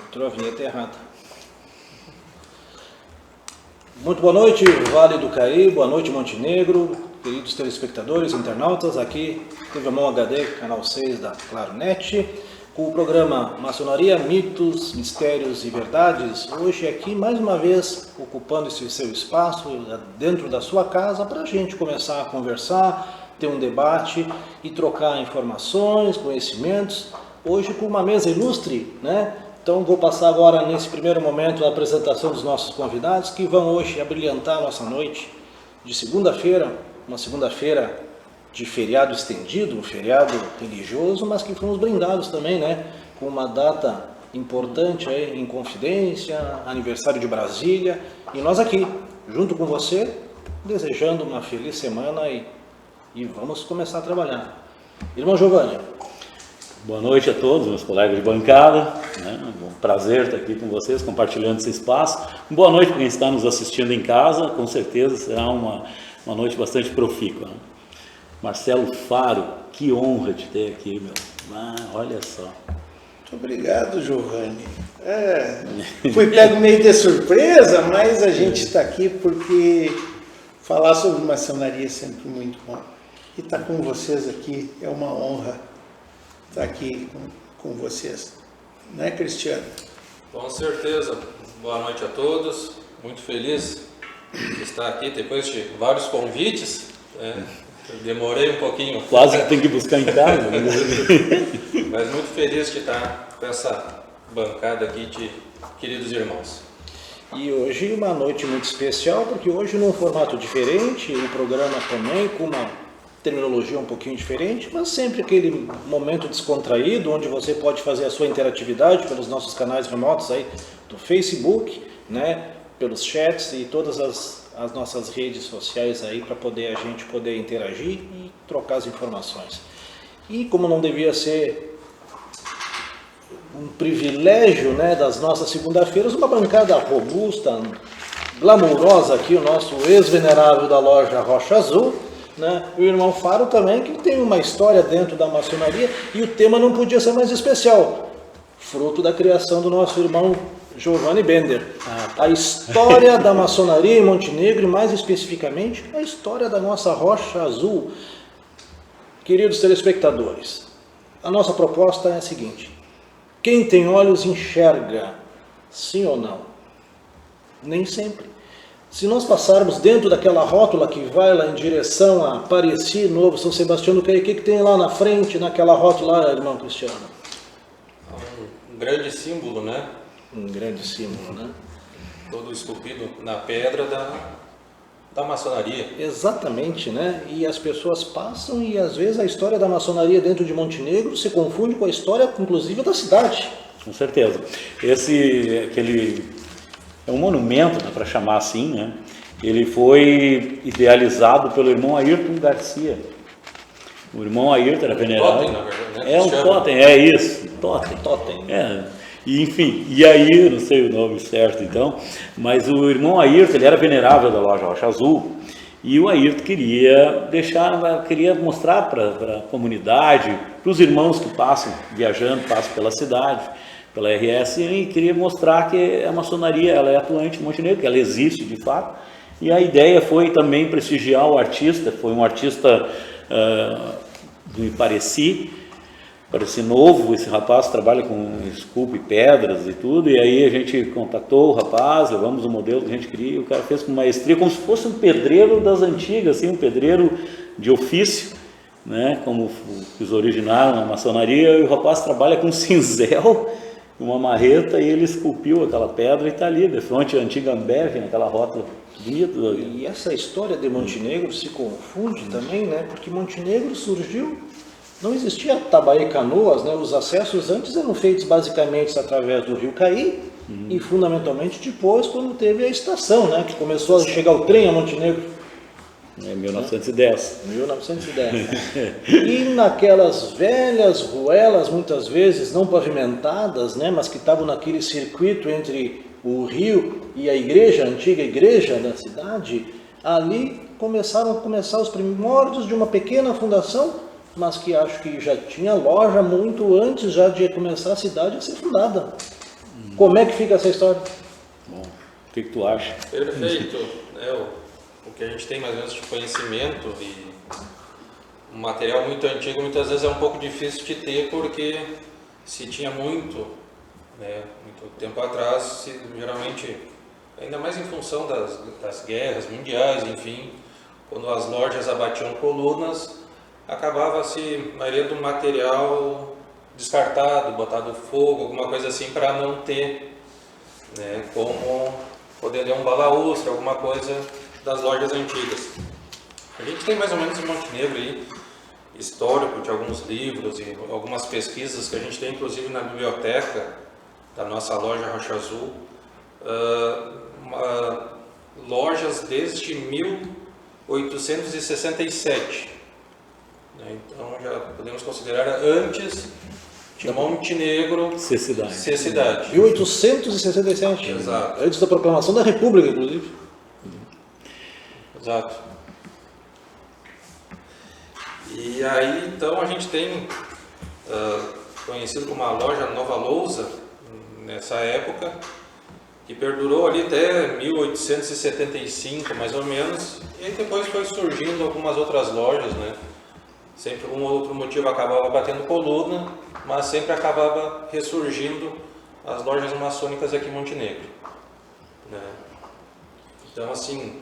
Entrou a vinheta errada. Muito boa noite, Vale do Caí, boa noite, Montenegro, queridos telespectadores, internautas, aqui TV Mão HD, canal 6 da Claronet, com o programa Maçonaria, Mitos, Mistérios e Verdades. Hoje aqui, mais uma vez, ocupando esse seu espaço dentro da sua casa, para a gente começar a conversar, ter um debate e trocar informações, conhecimentos. Hoje com uma mesa ilustre, né? Então vou passar agora nesse primeiro momento a apresentação dos nossos convidados que vão hoje abrilhantar a nossa noite de segunda-feira, uma segunda-feira de feriado estendido, um feriado religioso, mas que fomos brindados também, né, com uma data importante aí em Confidência, aniversário de Brasília, e nós aqui, junto com você, desejando uma feliz semana e vamos começar a trabalhar. Irmão Giovanni. Boa noite a todos, meus colegas de bancada, né? Um prazer estar aqui com vocês, compartilhando esse espaço. Boa noite para quem está nos assistindo em casa, com certeza será uma noite bastante profícua. Né? Marcelo Faro, que honra te ter aqui, meu. Olha só. Muito obrigado, Giovanni. Fui pego meio de surpresa, mas a gente está aqui porque falar sobre maçonaria é sempre muito bom. E estar com vocês aqui é uma honra. Estar aqui com vocês, né, Cristiano? Com certeza. Boa noite a todos. Muito feliz de estar aqui depois de vários convites. Demorei um pouquinho. Quase que tem que buscar em casa. Mas muito feliz de estar com essa bancada aqui de queridos irmãos. E hoje uma noite muito especial, porque hoje num formato diferente, o programa também com uma terminologia um pouquinho diferente, mas sempre aquele momento descontraído, onde você pode fazer a sua interatividade pelos nossos canais remotos aí do Facebook, né, pelos chats e todas as nossas redes sociais aí para a gente poder interagir e trocar as informações. E como não devia ser um privilégio, né, das nossas segunda-feiras, uma bancada robusta, glamourosa aqui, o nosso ex-venerável da loja Rocha Azul, né? O irmão Faro também, que tem uma história dentro da maçonaria, e o tema não podia ser mais especial, fruto da criação do nosso irmão Giovanni Bender. A história da maçonaria em Montenegro, e mais especificamente, a história da nossa Rocha Azul. Queridos telespectadores, a nossa proposta é a seguinte: quem tem olhos enxerga, sim ou não? Nem sempre. Se nós passarmos dentro daquela rótula que vai lá em direção a Apareci, Novo São Sebastião do Caí, o que tem lá na frente, naquela rótula, irmão Cristiano? Um grande símbolo, né? Um grande símbolo, né? Todo esculpido na pedra da maçonaria. Exatamente, né? E as pessoas passam e às vezes a história da maçonaria dentro de Montenegro se confunde com a história, inclusive, da cidade. Com certeza. Aquele é um monumento, né, para chamar assim, né? Ele foi idealizado pelo irmão Ayrton Garcia. O irmão Ayrton era venerável. Totem, na verdade, né? É um totem, é isso, totem. Totem. E, enfim, e aí, eu não sei o nome certo então, mas o irmão Ayrton, ele era venerável da loja Rocha Azul, e o Ayrton queria mostrar para a comunidade, para os irmãos que passam pela cidade, pela RS, e queria mostrar que a maçonaria ela é atuante em Montenegro, que ela existe de fato. E a ideia foi também prestigiar o artista, foi um artista do Apareci Novo. Esse rapaz trabalha com esculpe pedras e tudo, e aí a gente contatou o rapaz, levamos o modelo que a gente queria, e o cara fez com maestria, como se fosse um pedreiro das antigas, assim, um pedreiro de ofício, né, como os originaram na maçonaria. E o rapaz trabalha com cinzel, uma marreta, e ele esculpiu aquela pedra e está ali, de frente à antiga Ambev, naquela rótula bonita. E essa história de Montenegro se confunde também, né? Porque Montenegro surgiu, não existia Tabaí Canoas, né? Os acessos antes eram feitos basicamente através do Rio Caí, e fundamentalmente depois, quando teve a estação, né? Que começou a chegar o trem a Montenegro. Em 1910. 1910. E naquelas velhas ruelas, muitas vezes não pavimentadas, né, mas que estavam naquele circuito entre o rio e a igreja, a antiga igreja da cidade, ali começaram os primórdios de uma pequena fundação, mas que acho que já tinha loja muito antes já de começar a cidade a ser fundada. Como é que fica essa história? Bom, o que tu acha? Perfeito. O que a gente tem mais ou menos de conhecimento e um material muito antigo muitas vezes é um pouco difícil de ter, porque se tinha muito tempo atrás, geralmente, ainda mais em função das guerras mundiais, enfim, quando as lojas abatiam colunas, acabava-se a maioria do material descartado, botado fogo, alguma coisa assim, para não ter, como poder ler um balaústre, alguma coisa das lojas antigas. A gente tem mais ou menos em Montenegro aí, histórico de alguns livros e algumas pesquisas que a gente tem, inclusive na biblioteca da nossa loja Rocha Azul, lojas desde 1867. Então já podemos considerar antes de Montenegro ser cidade. 1867. Exato. Antes da proclamação da República, inclusive. Exato. E aí, então, a gente tem conhecido como a loja Nova Lousa, nessa época, que perdurou ali até 1875, mais ou menos, e aí depois foi surgindo algumas outras lojas, né? Sempre um ou outro motivo acabava batendo coluna, mas sempre acabava ressurgindo as lojas maçônicas aqui em Montenegro, né? Então, assim,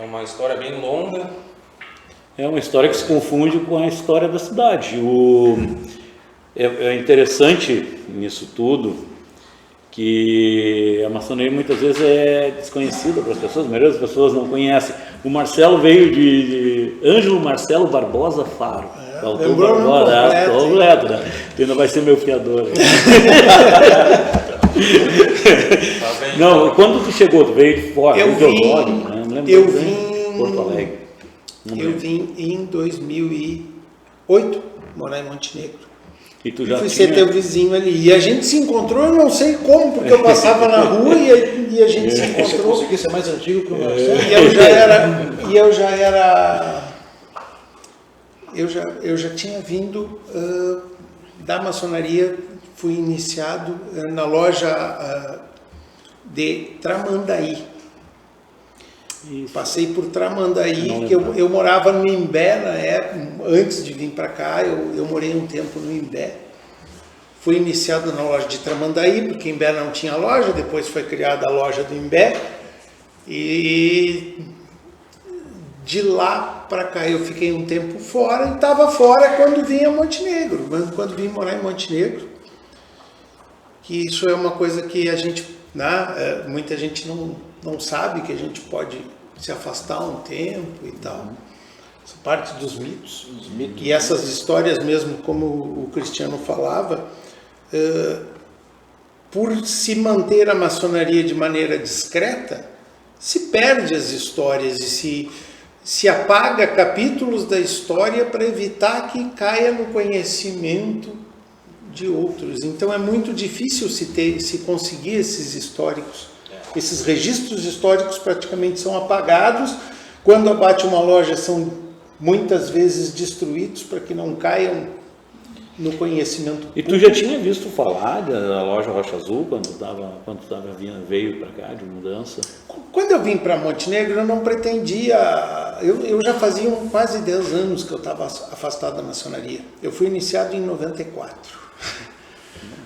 é uma história bem longa. É uma história que se confunde com a história da cidade. É interessante nisso tudo que a maçonaria muitas vezes é desconhecida para as pessoas, a maioria das pessoas não conhece. O Marcelo veio de Ângelo Marcelo Barbosa Faro. Faltou Barbosa, completo, né? Tu ainda vai ser meu fiador. Não, quando tu chegou, tu veio de fora, eu vim Porto Alegre. Eu vim em 2008 morar em Montenegro. E tu já fui ser teu vizinho ali. E a gente se encontrou, eu não sei como, porque eu passava na rua e a gente se encontrou. Você conseguiu ser mais antigo que o Marcelo? Eu já tinha vindo da maçonaria, fui iniciado na loja de Tramandaí. Isso. Passei por Tramandaí, que eu morava no Imbé na época, antes de vir para cá, eu morei um tempo no Imbé. Fui iniciado na loja de Tramandaí, porque Imbé não tinha loja, depois foi criada a loja do Imbé. E de lá para cá eu fiquei um tempo fora, e estava fora quando vim a Montenegro, quando vim morar em Montenegro. Que isso é uma coisa que a gente, muita gente não sabe, que a gente pode se afastar um tempo e tal. Essa parte dos mitos. E essas histórias mesmo, como o Cristiano falava, por se manter a maçonaria de maneira discreta, se perde as histórias e se apaga capítulos da história para evitar que caia no conhecimento de outros. Então é muito difícil se conseguir esses históricos. Esses registros históricos praticamente são apagados. Quando abate uma loja, são muitas vezes destruídos para que não caiam no conhecimento público. E tu já tinha visto falar da loja Rocha Azul quando veio para cá de mudança? Quando eu vim para Montenegro, eu não pretendia. Eu já fazia quase 10 anos que eu estava afastado da maçonaria. Eu fui iniciado em 94.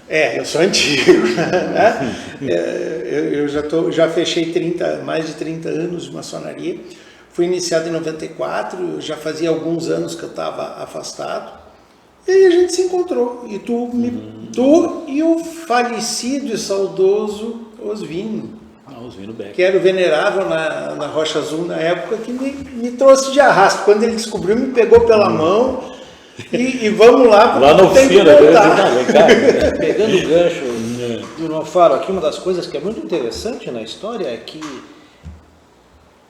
Eu sou antigo, né? Eu já fechei mais de 30 anos de maçonaria. Fui iniciado em 94, eu já fazia alguns anos que eu estava afastado. E aí a gente se encontrou. E tu e o falecido e saudoso Osvino. Osvino Beck. Que era o venerável na Rocha Azul na época, que me trouxe de arrasto. Quando ele descobriu, me pegou pela mão. E vamos lá na oficina, pegando o gancho do irmão Faro aqui, uma das coisas que é muito interessante na história é que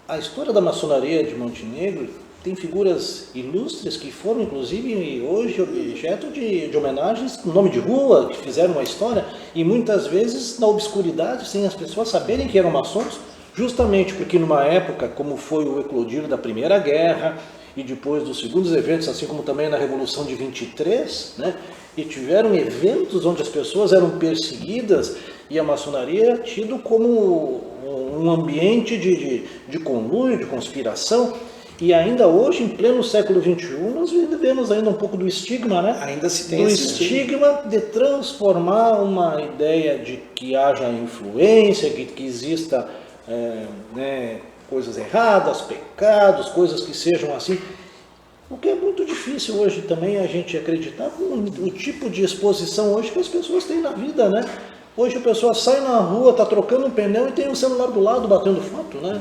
a história da maçonaria de Montenegro tem figuras ilustres que foram inclusive hoje objeto de homenagens com nome de rua, que fizeram uma história, e muitas vezes na obscuridade, sem as pessoas saberem que eram maçons, justamente porque numa época como foi o eclodir da Primeira Guerra, e depois dos segundos eventos, assim como também na Revolução de 23, né? E tiveram eventos onde as pessoas eram perseguidas e a maçonaria tido como um ambiente de conluio, de conspiração. E ainda hoje, em pleno século XXI, nós vivemos ainda um pouco do estigma, né? Ainda se tem do esse estigma de transformar uma ideia de que haja influência, que exista né, coisas erradas, pecados, coisas que sejam assim. O que é muito difícil hoje também a gente acreditar no tipo de exposição hoje que as pessoas têm na vida, né? Hoje a pessoa sai na rua, está trocando um pneu e tem um celular do lado batendo foto, né?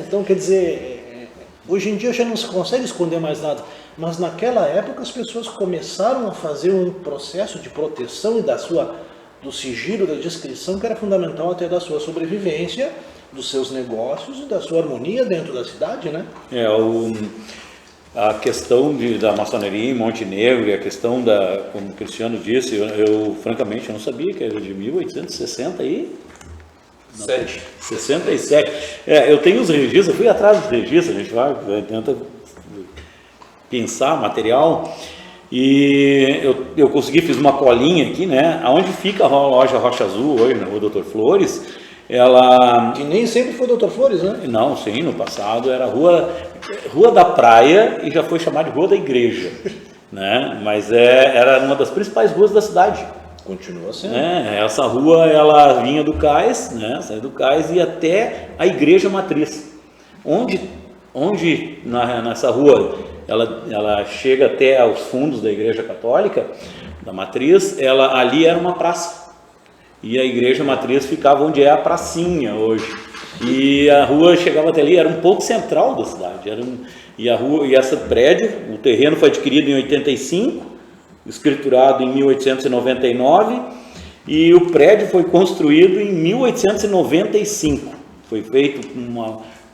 Então, quer dizer, hoje em dia já não se consegue esconder mais nada, mas naquela época as pessoas começaram a fazer um processo de proteção e do sigilo, da discrição, que era fundamental até da sua sobrevivência, dos seus negócios e da sua harmonia dentro da cidade, né? A questão da maçonaria em Montenegro e a questão como o Cristiano disse, eu francamente não sabia que era de 1860 e... 67. Eu tenho os registros, eu fui atrás dos registros, a gente tenta pensar material e eu consegui, fiz uma colinha aqui, né? Onde fica a loja Rocha Azul hoje, na Rua Doutor Flores, ela... Que nem sempre foi Doutor Flores, né? Não, sim, no passado era Rua da Praia e já foi chamada de Rua da Igreja, né? Mas era uma das principais ruas da cidade. Continua sendo. Essa rua, ela vinha do cais, né? Saía do cais e até a Igreja Matriz. Onde nessa rua ela chega até aos fundos da Igreja Católica, da Matriz, ali era uma praça. E a Igreja Matriz ficava onde é a pracinha hoje. E a rua chegava até ali, era um ponto central da cidade. E esse prédio, o terreno foi adquirido em 85, escriturado em 1899, e o prédio foi construído em 1895. Foi feito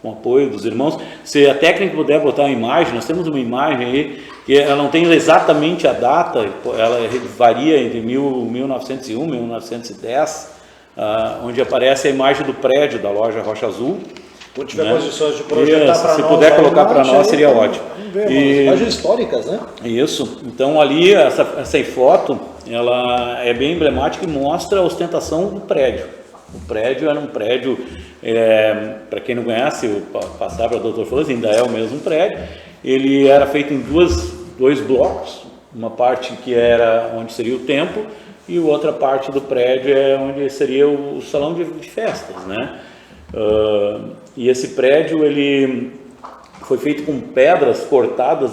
com apoio dos irmãos. Se a técnica puder botar uma imagem, nós temos uma imagem aí, que ela não tem exatamente a data, ela varia entre 1901 e 1910, onde aparece a imagem do prédio da loja Rocha Azul. Quando tiver condições de projetar para nós, se puder colocar para nós, seria ótimo. Vamos ver, imagens históricas, né? Isso. Então ali, essa foto, ela é bem emblemática e mostra a ostentação do prédio. O prédio era um prédio, para quem não conhece, passar para o Doutor Flores, ainda é o mesmo prédio. Ele era feito em dois blocos, uma parte que era onde seria o templo e outra parte do prédio é onde seria o salão de festas, né? E esse prédio ele foi feito com pedras cortadas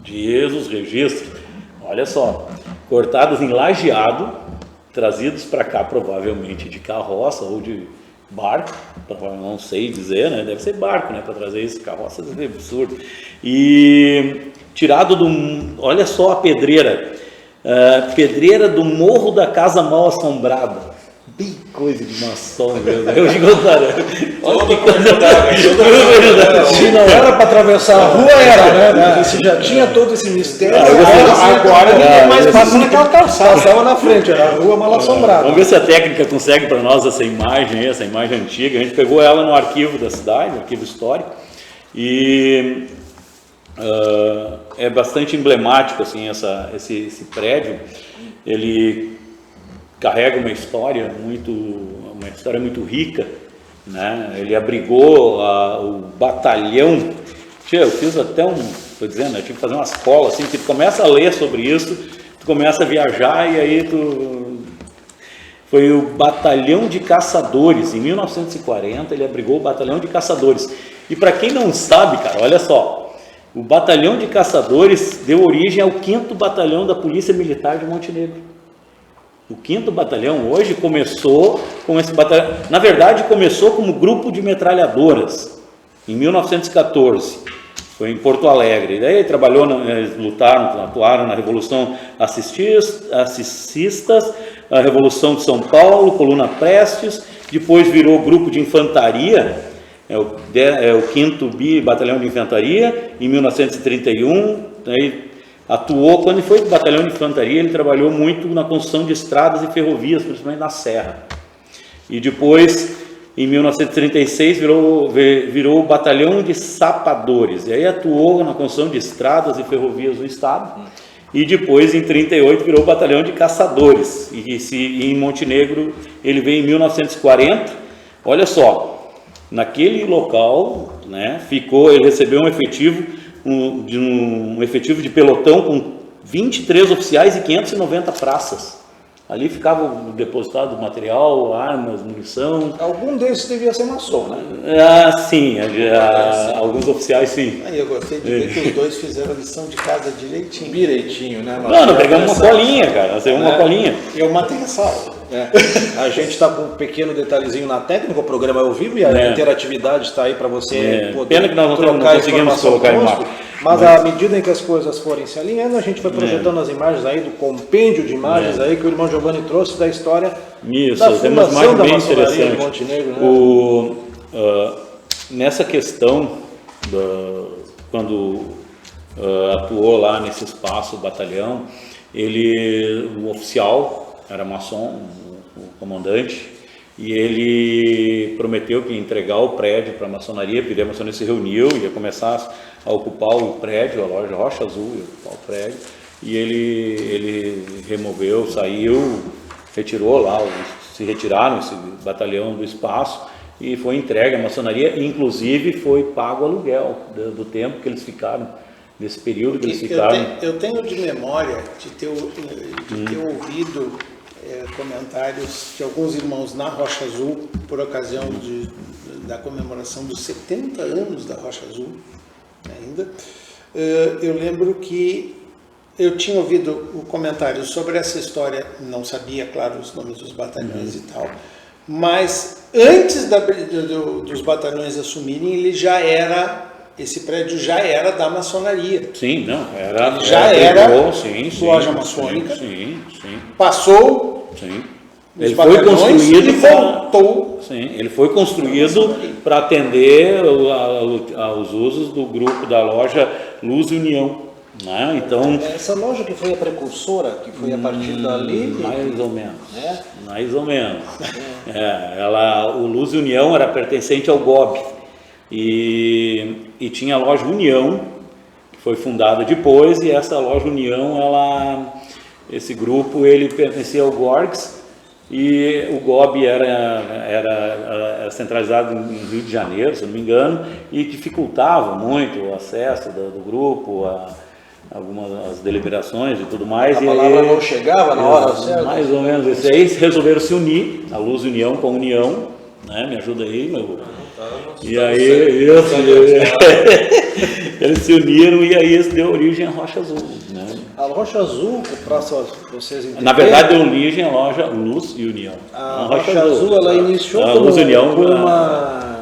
diz os registros, olha só, cortadas em lajeado, trazidos para cá provavelmente de carroça ou de barco, não sei dizer, né? Deve ser barco, né? Para trazer isso, carroça deve ser absurdo. E tirado olha só a pedreira do Morro da Casa Mal Assombrada. Bem coisa de maçom, meu Deus. Eu digo, olha que coisa. Se não era para atravessar a rua, era, né? Se já tinha todo esse mistério, agora ninguém mais passa naquela calçada. Passava na frente, era a rua mal assombrada. Vamos ver se a técnica consegue para nós essa imagem antiga. A gente pegou ela no arquivo da cidade, no arquivo histórico, e é bastante emblemático assim, esse prédio. Ele carrega uma história muito rica, né? Ele abrigou o batalhão. Eu fiz até estou dizendo, eu tive que fazer uma escola assim, que tu começa a ler sobre isso, tu começa a viajar e aí foi o Batalhão de Caçadores. Em 1940 ele abrigou o Batalhão de Caçadores. E para quem não sabe, cara, olha só, o Batalhão de Caçadores deu origem ao 5º Batalhão da Polícia Militar de Montenegro. O 5º Batalhão hoje começou com esse batalhão, na verdade começou como grupo de metralhadoras, em 1914, foi em Porto Alegre. Daí eles atuaram na Revolução Assististas, a Revolução de São Paulo, Coluna Prestes, depois virou grupo de infantaria, o 5º Batalhão de Infantaria, em 1931, daí atuou, quando foi para o batalhão de infantaria, ele trabalhou muito na construção de estradas e ferrovias, principalmente na serra. E depois em 1936 virou o Batalhão de Sapadores, e aí atuou na construção de estradas e ferrovias do estado, e depois em 38 virou o Batalhão de Caçadores, e em Montenegro ele veio em 1940, olha só, naquele local, né, ele recebeu um efetivo de pelotão com 23 oficiais e 590 praças. Ali ficava depositado material, armas, munição. Algum desses devia ser maçom, né? Sim, alguns oficiais sim. Aí eu gostei de ver que os dois fizeram a lição de casa direitinho. Direitinho, né? Não, pegamos uma colinha, cara. Nós pegamos uma colinha. Eu matei essa aula. A gente está com um pequeno detalhezinho na técnica, o programa é ao vivo e a interatividade está aí para você poder Pena que nós não trocar conseguimos informação colocar conosco. imagem. Mas à medida em que as coisas forem se alinhando, a gente vai projetando as imagens aí do compêndio de imagens aí que o irmão Giovanni trouxe da história Isso, da temos fundação mais da bem maçonaria de interessante. Montenegro, né? Nessa questão, quando atuou lá nesse espaço, o batalhão, o oficial era maçom, o comandante, e ele prometeu que ia entregar o prédio para a maçonaria, porque a maçonaria se reuniu, ia começar a ocupar o prédio, a loja Rocha Azul ia ocupar o prédio, e ele removeu, saiu, retirou lá, se retiraram esse batalhão do espaço e foi entregue à maçonaria, e inclusive foi pago o aluguel do tempo que eles ficaram, desse período que eles ficaram. Eu tenho de memória de ter ouvido comentários de alguns irmãos na Rocha Azul, por ocasião da comemoração dos 70 anos da Rocha Azul, ainda. Eu lembro que eu tinha ouvido o comentário sobre essa história, não sabia, claro, os nomes dos batalhões e tal, mas antes dos batalhões assumirem, esse prédio já era da maçonaria. Sim, não, era. Loja maçônica. Sim. Passou. Sim. Ele foi construído e voltou. Sim, ele foi construído para atender aos usos do grupo da loja Luz e União. Né? Então, essa loja que foi a precursora, que foi a partir dali. Mais ou menos. Mais ou menos. O Luz e União era pertencente ao GOB. E tinha a loja União, que foi fundada depois, e essa loja União, esse grupo, ele pertencia ao GORGS, e o GOB era centralizado em Rio de Janeiro, se não me engano, e dificultava muito o acesso do grupo a algumas deliberações e tudo mais. A palavra não chegava na hora certa. Mais ou menos isso aí. Eles resolveram se unir, a Luz União com a União, né? Me ajuda aí, meu. E aí, eles se uniram e aí isso deu origem à Rocha Azul. Né? A Rocha Azul, para vocês entenderem... Na verdade, deu origem à loja Luz e União. A Rocha Azul, ela iniciou com uma...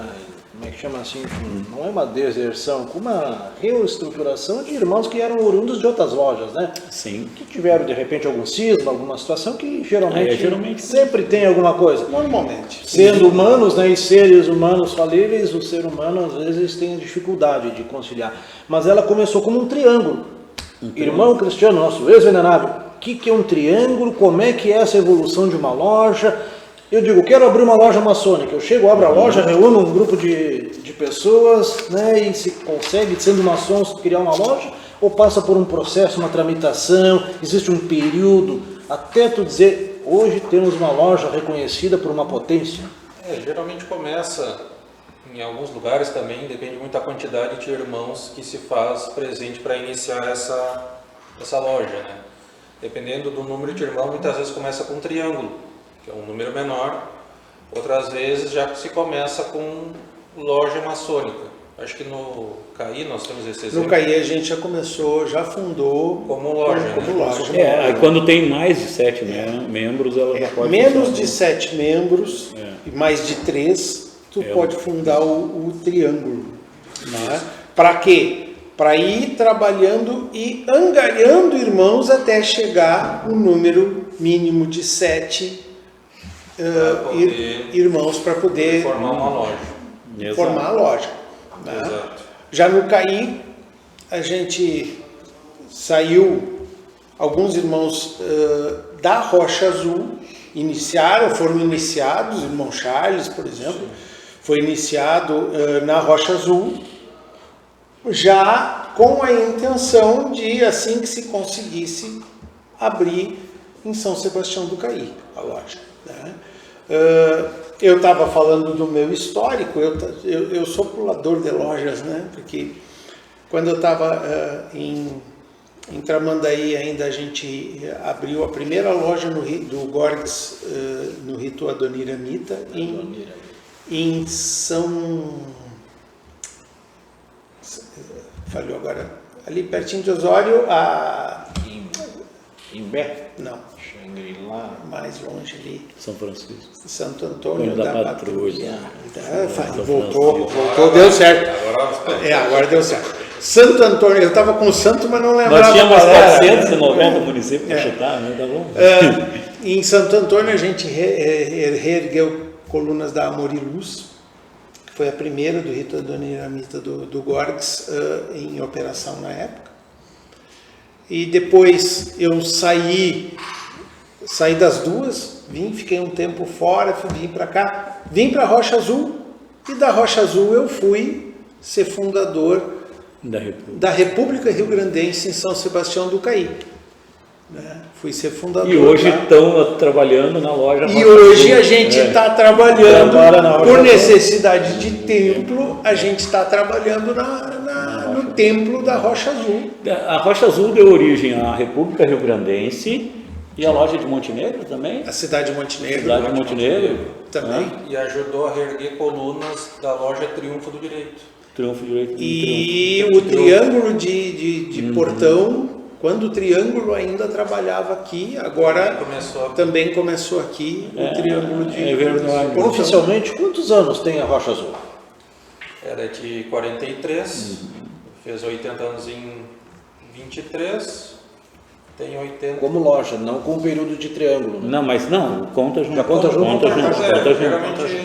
Como é que chama assim? Não é uma deserção, com uma reestruturação de irmãos que eram oriundos de outras lojas, né? Sim. Que tiveram, de repente, algum cisma, alguma situação que geralmente sempre tem alguma coisa. Normalmente. Sendo humanos, né, e seres humanos falíveis, o ser humano às vezes tem dificuldade de conciliar. Mas ela começou como um triângulo. Irmão Cristiano, nosso ex-venerável, o que é um triângulo? Como é que é essa evolução de uma loja? Eu digo, quero abrir uma loja maçônica. Eu chego, abro a loja, reúno um grupo de pessoas, né, e se consegue, sendo maçons, criar uma loja, ou passa por um processo, uma tramitação, existe um período, até tu dizer, hoje temos uma loja reconhecida por uma potência? Geralmente começa, em alguns lugares também, depende muito da quantidade de irmãos que se faz presente para iniciar essa loja, né? Dependendo do número de irmãos, muitas vezes começa com um triângulo, que é um número menor, outras vezes já se começa com loja maçônica. Acho que no CAI nós temos esse exemplo. No CAI a gente já começou, já fundou como loja. Aí quando tem mais de 7 membros, ela já pode... Menos de 7 membros e mais de 3, tu pode fundar o triângulo. Né? Para quê? Para ir trabalhando e angariando irmãos até chegar o número mínimo de 7 irmãos para poder formar uma loja. Formar a loja. Né? Exato. Já no CAI, a gente saiu alguns irmãos da Rocha Azul foram iniciados, o irmão Charles, por exemplo, foi iniciado na Rocha Azul, já com a intenção de, assim que se conseguisse, abrir em São Sebastião do Caí a loja, né? Eu estava falando do meu histórico, eu sou pulador de lojas, né? Porque quando eu estava em Tramandaí ainda, a gente abriu a primeira loja do Gorgs no Rito Adoniramita em falhou agora, ali pertinho de Osório, Imbé? não, Xangri-Lá. mais longe ali, São Francisco. Santo Antônio Da da Patrulha. Voltou, deu certo. Agora deu certo. Santo Antônio, eu estava com o santo, mas não lembrava. Nós tínhamos qual era. 490 municípios para chutar, né? Tá bom? Em Santo Antônio a gente reergueu colunas da Amoriluz, que foi a primeira do Rito Adoniramita do Gorgs em operação na época. E depois eu saí das duas, fiquei um tempo fora, vim para cá, vim para Rocha Azul, e da Rocha Azul eu fui ser fundador da República Rio Grandense em São Sebastião do Caí. Né? Fui ser fundador. E hoje estão trabalhando na loja. E hoje a gente está trabalhando, por necessidade de templo, a gente está trabalhando no templo da Rocha Azul. A Rocha Azul deu origem à República Rio Grandense e à loja de Montenegro também. A cidade de Montenegro. Cidade de Montenegro também. E ajudou a reerguer colunas da loja Triunfo do Direito. Triunfo do Direito. E o triângulo de portão, quando o triângulo ainda trabalhava aqui, agora também começou aqui o triângulo de portão. Oficialmente, quantos anos tem a Rocha Azul? Era de 43, fez 80 anos em 23, tem 80. Como loja, não com o período de triângulo. Né? Não, mas não, conta junto. Já conta junto?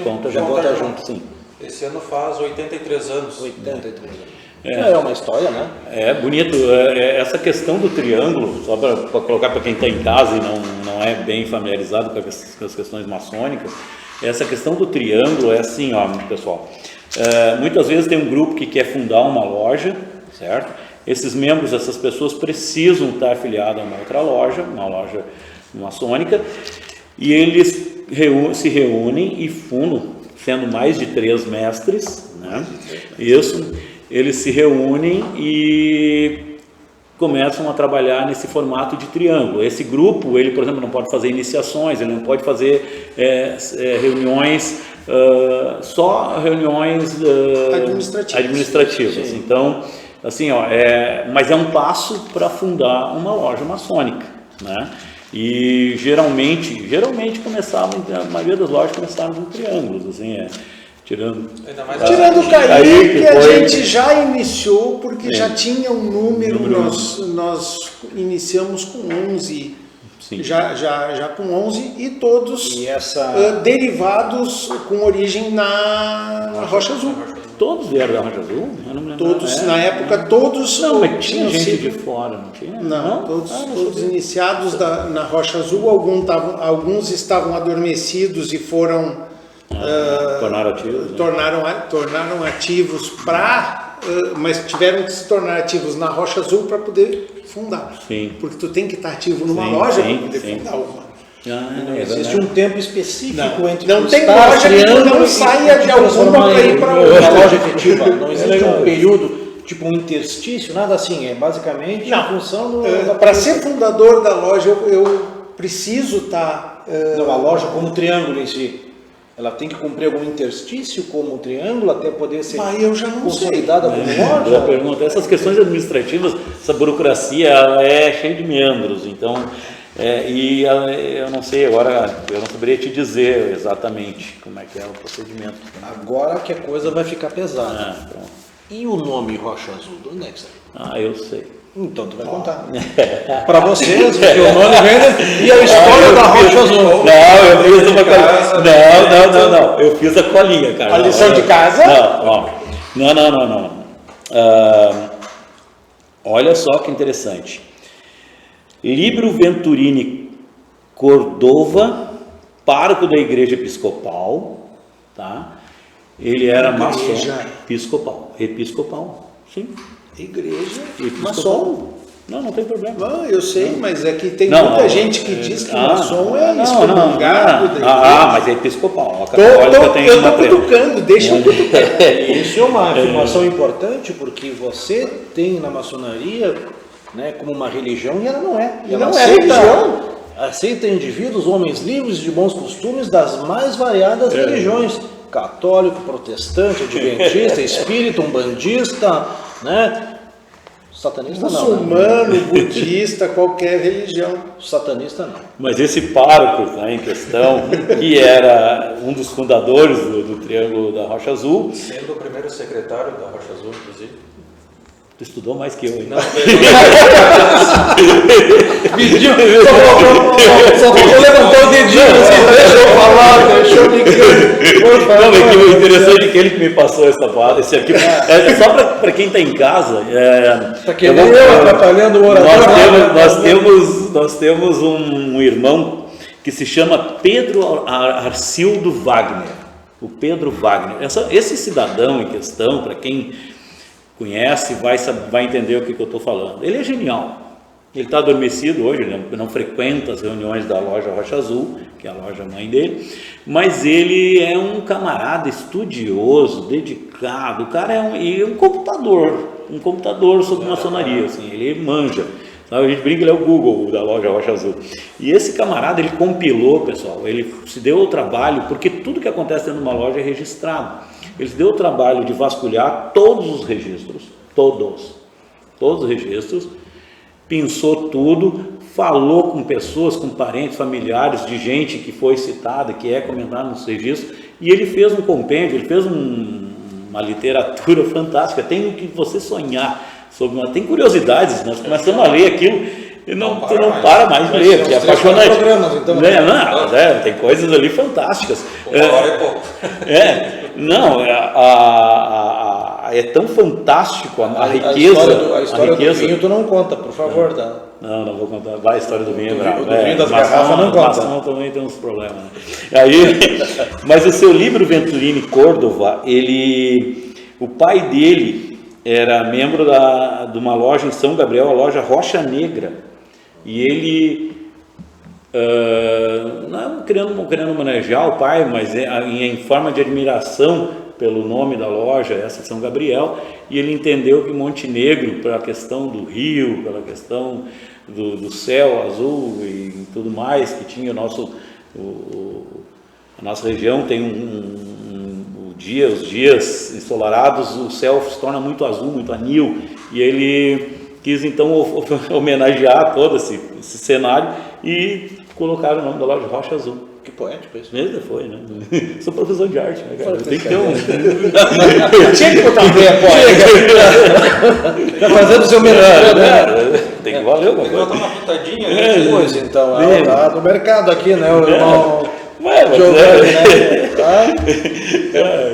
Conta junto, sim. Esse ano faz 83 anos. 83 anos. É uma história, né? É bonito. Essa questão do triângulo, só para colocar para quem está em casa e não é bem familiarizado com as questões maçônicas, essa questão do triângulo é assim, ó, pessoal. Muitas vezes tem um grupo que quer fundar uma loja, certo? Esses membros, essas pessoas precisam estar afiliados a uma outra loja, uma loja maçônica, e eles se reúnem e fundam, sendo mais de 3 mestres, né? Isso, eles se reúnem e começam a trabalhar nesse formato de triângulo. Esse grupo, ele, por exemplo, não pode fazer iniciações, ele não pode fazer reuniões, só reuniões administrativas. Então, assim, ó, mas é um passo para fundar uma loja maçônica, né? E geralmente começavam, a maioria das lojas começaram com triângulos, assim, tirando o Caí, que a gente já iniciou, porque já tinha um número. Nós iniciamos com 11, já com 11, e todos derivados com origem na Rocha Azul. Todos vieram da Rocha Azul? Eu não me lembro. Todos, na época, todos... Não, mas tinha gente de fora, não tinha? Não, todos iniciados na Rocha Azul, alguns estavam adormecidos e foram... tornaram ativos mas tiveram que se tornar ativos na Rocha Azul para poder fundar. Sim. Porque tu tem que estar ativo numa loja para poder fundar uma. Não existe um tempo específico entre não tem loja que não saia de alguma para ir para outra loja efetiva. Não existe um período, tipo um interstício, nada assim. É basicamente em função para ser fundador da loja, eu preciso estar... a loja como triângulo em si, ela tem que cumprir algum interstício como triângulo até poder ser consolidada como loja? Boa pergunta. Essas questões administrativas, essa burocracia, ela é cheia de meandros, então... eu não sei agora, eu não saberia te dizer exatamente como é que é o procedimento. Agora que a coisa vai ficar pesada. E o nome Rocha Azul, de onde é que sai? Eu sei. Então tu vai contar. Para vocês, porque o nome vem e a história da Rocha Azul. Não, eu fiz uma colinha. Não, eu fiz a colinha, cara. A lição de casa? Não. Olha só que interessante. Libro Venturini Cordova pároco da igreja episcopal, tá? Ele era maçom, episcopal, sim. Igreja Episcopal. maçom. Não tem problema. Não, eu sei, mas é que tem Não, muita não, gente que diz que não, maçom é não, excomungado da igreja. mas é episcopal. A católica tem Eu uma tô treta. cutucando, deixa eu cutucar. Isso é uma afirmação importante, porque você tem na maçonaria, né, como uma religião, e ela não é. E Ela não é religião. aceita indivíduos, homens livres de bons costumes das mais variadas religiões. Católico, protestante, adventista, espírita, umbandista, né? Satanista não. Né? Muçulmano, budista, qualquer religião. Satanista não. Mas esse pároco, né, em questão, que era um dos fundadores do Triângulo da Rocha Azul, Sendo o primeiro secretário da Rocha Azul, inclusive. tu estudou mais que eu, hein? Não, Pediu, só vou levantar o dedinho, deixa eu falar, deixa eu ligar. Não, é que o interessante é que ele que me passou essa parada, esse aqui, só para quem está em casa, Tá querendo atrapalhando o orador. nós temos um irmão que se chama Pedro Arcildo Wagner, o Pedro Wagner. Esse cidadão em questão, para quem conhece, vai entender o que eu estou falando. Ele é genial. Ele está adormecido hoje, ele não frequenta as reuniões da loja Rocha Azul, que é a loja mãe dele, mas ele é um camarada estudioso, dedicado. O cara é um computador sobre maçonaria, assim, ele manja. Sabe? A gente brinca, ele é o Google da loja Rocha Azul. E esse camarada, ele compilou, pessoal, ele se deu o trabalho, porque tudo que acontece dentro de uma loja é registrado. Ele se deu o trabalho de vasculhar todos os registros, todos os registros, pensou tudo, falou com pessoas, com parentes, familiares, de gente que foi citada, que é comentada nos registros, e ele fez um compêndio, ele fez uma literatura fantástica. Tem o que você sonhar sobre, tem curiosidades, nós começamos a ler aquilo e não para mais de ler, porque é apaixonante. Então, Tem coisas ali fantásticas. uma hora é pouco. É tão fantástico a riqueza. A história do vinho tu não conta, por favor. Tá? Não vou contar. Vai, a história do vinho. Do vinho das garrafas não conta. Maçom também tem uns problemas. Né? Mas o seu livro Venturini Córdova, o pai dele era membro de uma loja em São Gabriel, a loja Rocha Negra. E ele, não querendo homenagear o pai, mas em forma de admiração pelo nome da loja, essa São Gabriel, e ele entendeu que Montenegro, pela questão do rio, pela questão do céu azul e tudo mais, que tinha a nossa região tem os dias ensolarados, o céu se torna muito azul, muito anil, e ele quis então homenagear todo esse cenário e colocar o nome da loja Rocha Azul. Que poético isso. Mesmo foi, né? Sou professor de arte, né, cara? Tem que ter Tinha que botar um pé poético. Tá fazendo o seu melhor, né? Tem que valer uma Tem que botar coisa. uma pitadinha, né? Pois então, tá no mercado aqui, né? O irmão Mas Giovanni, né? Tá?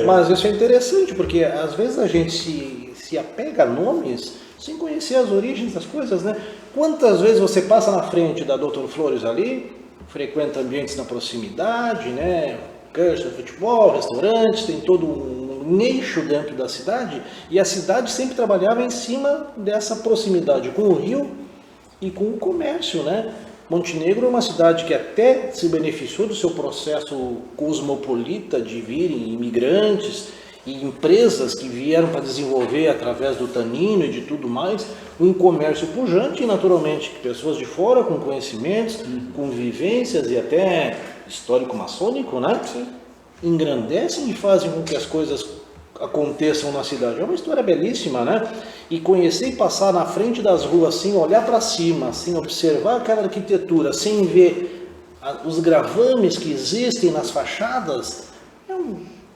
Mas isso é interessante, porque às vezes a gente se apega a nomes sem conhecer as origens das coisas, né? Quantas vezes você passa na frente da Dr. Flores ali, frequenta ambientes na proximidade, né? Cancha, futebol, restaurantes, tem todo um nicho dentro da cidade, e a cidade sempre trabalhava em cima dessa proximidade com o rio e com o comércio, né? Montenegro é uma cidade que até se beneficiou do seu processo cosmopolita de virem imigrantes e empresas que vieram para desenvolver através do tanino e de tudo mais, um comércio pujante e naturalmente pessoas de fora com conhecimentos, com vivências e até histórico-maçônico, né? Engrandecem e fazem com que as coisas aconteçam na cidade. É uma história belíssima, né? E conhecer e passar na frente das ruas, assim, olhar para cima, assim, observar aquela arquitetura, sem ver os gravames que existem nas fachadas, é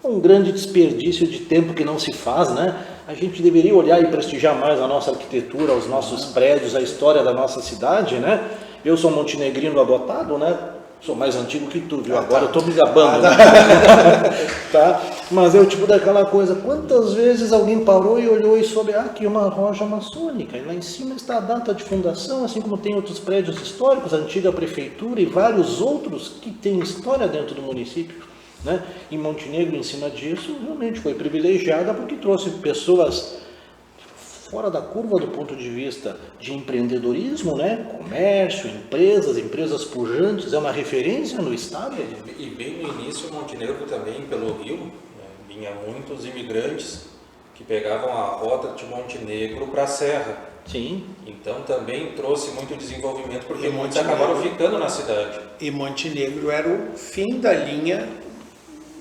um grande desperdício de tempo que não se faz, né? A gente deveria olhar e prestigiar mais a nossa arquitetura, os nossos prédios, a história da nossa cidade, né? Eu sou montenegrino adotado, né? Sou mais antigo que tu, viu? Agora eu estou me gabando, né? Tá? Mas é o tipo daquela coisa, quantas vezes alguém parou e olhou e soube, aqui uma loja maçônica, e lá em cima está a data de fundação, assim como tem outros prédios históricos, a antiga prefeitura e vários outros que têm história dentro do município, né? E Montenegro, em cima disso, realmente foi privilegiada porque trouxe pessoas fora da curva do ponto de vista de empreendedorismo, né? Comércio, empresas pujantes, é uma referência no estado. E bem no início, Montenegro também, pelo Rio, né, vinha muitos imigrantes que pegavam a rota de Montenegro para a Serra. Sim. Então também trouxe muito desenvolvimento, porque E muitos Montenegro- acabaram ficando na cidade. E Montenegro era o fim da linha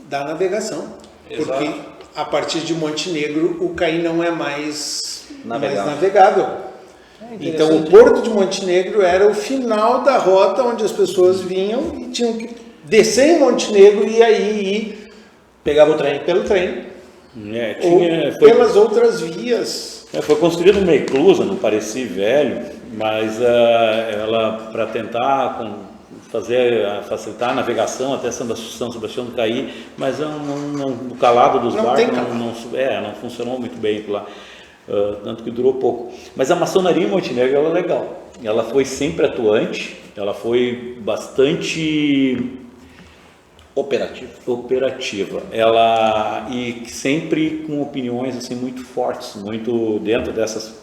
da navegação. Exato. Porque a partir de Montenegro o Caí não é mais Navegável. navegável. Então o interessante. porto de Montenegro era o final da rota onde as pessoas vinham e tinham que descer em Montenegro e aí ir Pegava o trem. pelo trem Tinha, ou pelas outras vias. foi construída uma eclusa no Pareci Velho, mas ela, para tentar facilitar a navegação até São Sebastião do Caí, mas no calado dos Não tem barcos não funcionou muito bem por lá. Tanto que durou pouco. Mas a maçonaria em Montenegro ela é legal. Ela foi sempre atuante, ela foi bastante operativa. Ela e sempre com opiniões assim muito fortes, muito dentro das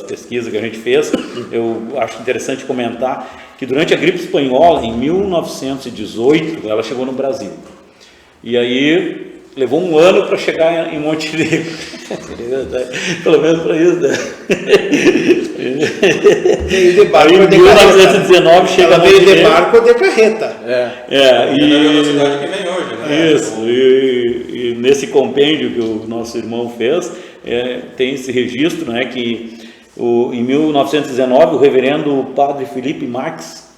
pesquisas que a gente fez. Eu acho interessante comentar que durante a gripe espanhola, em 1918, ela chegou no Brasil. E aí levou um ano para chegar em Montenegro. Pelo menos para isso, né? Veio de barco Aí em ou de carreta. 1919 chega Ela a veio de Montenegro. barco ou de carreta. E na velocidade que vem hoje, né? Isso, e nesse compêndio que o nosso irmão fez, tem esse registro, né, que em 1919 o reverendo padre Felipe Marx,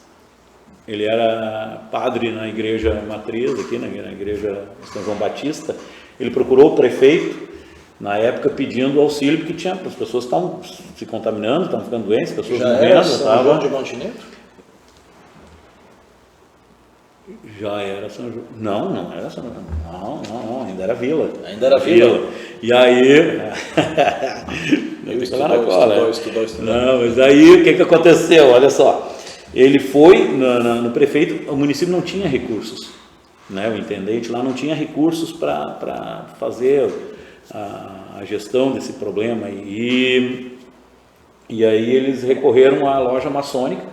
ele era padre na igreja matriz, aqui na igreja São João Batista, ele procurou o prefeito, na época, pedindo auxílio, porque as pessoas estavam se contaminando, estavam ficando doentes, pessoas Já era morrendo. São João de Montenegro? Já era São João. Não era São João. Não, ainda era Vila. Ainda era Vila. E aí. Estudou. Não, mas aí o que aconteceu? Olha só. Ele foi no prefeito, o município não tinha recursos, né? O intendente lá não tinha recursos para fazer a gestão desse problema. E aí eles recorreram à loja maçônica.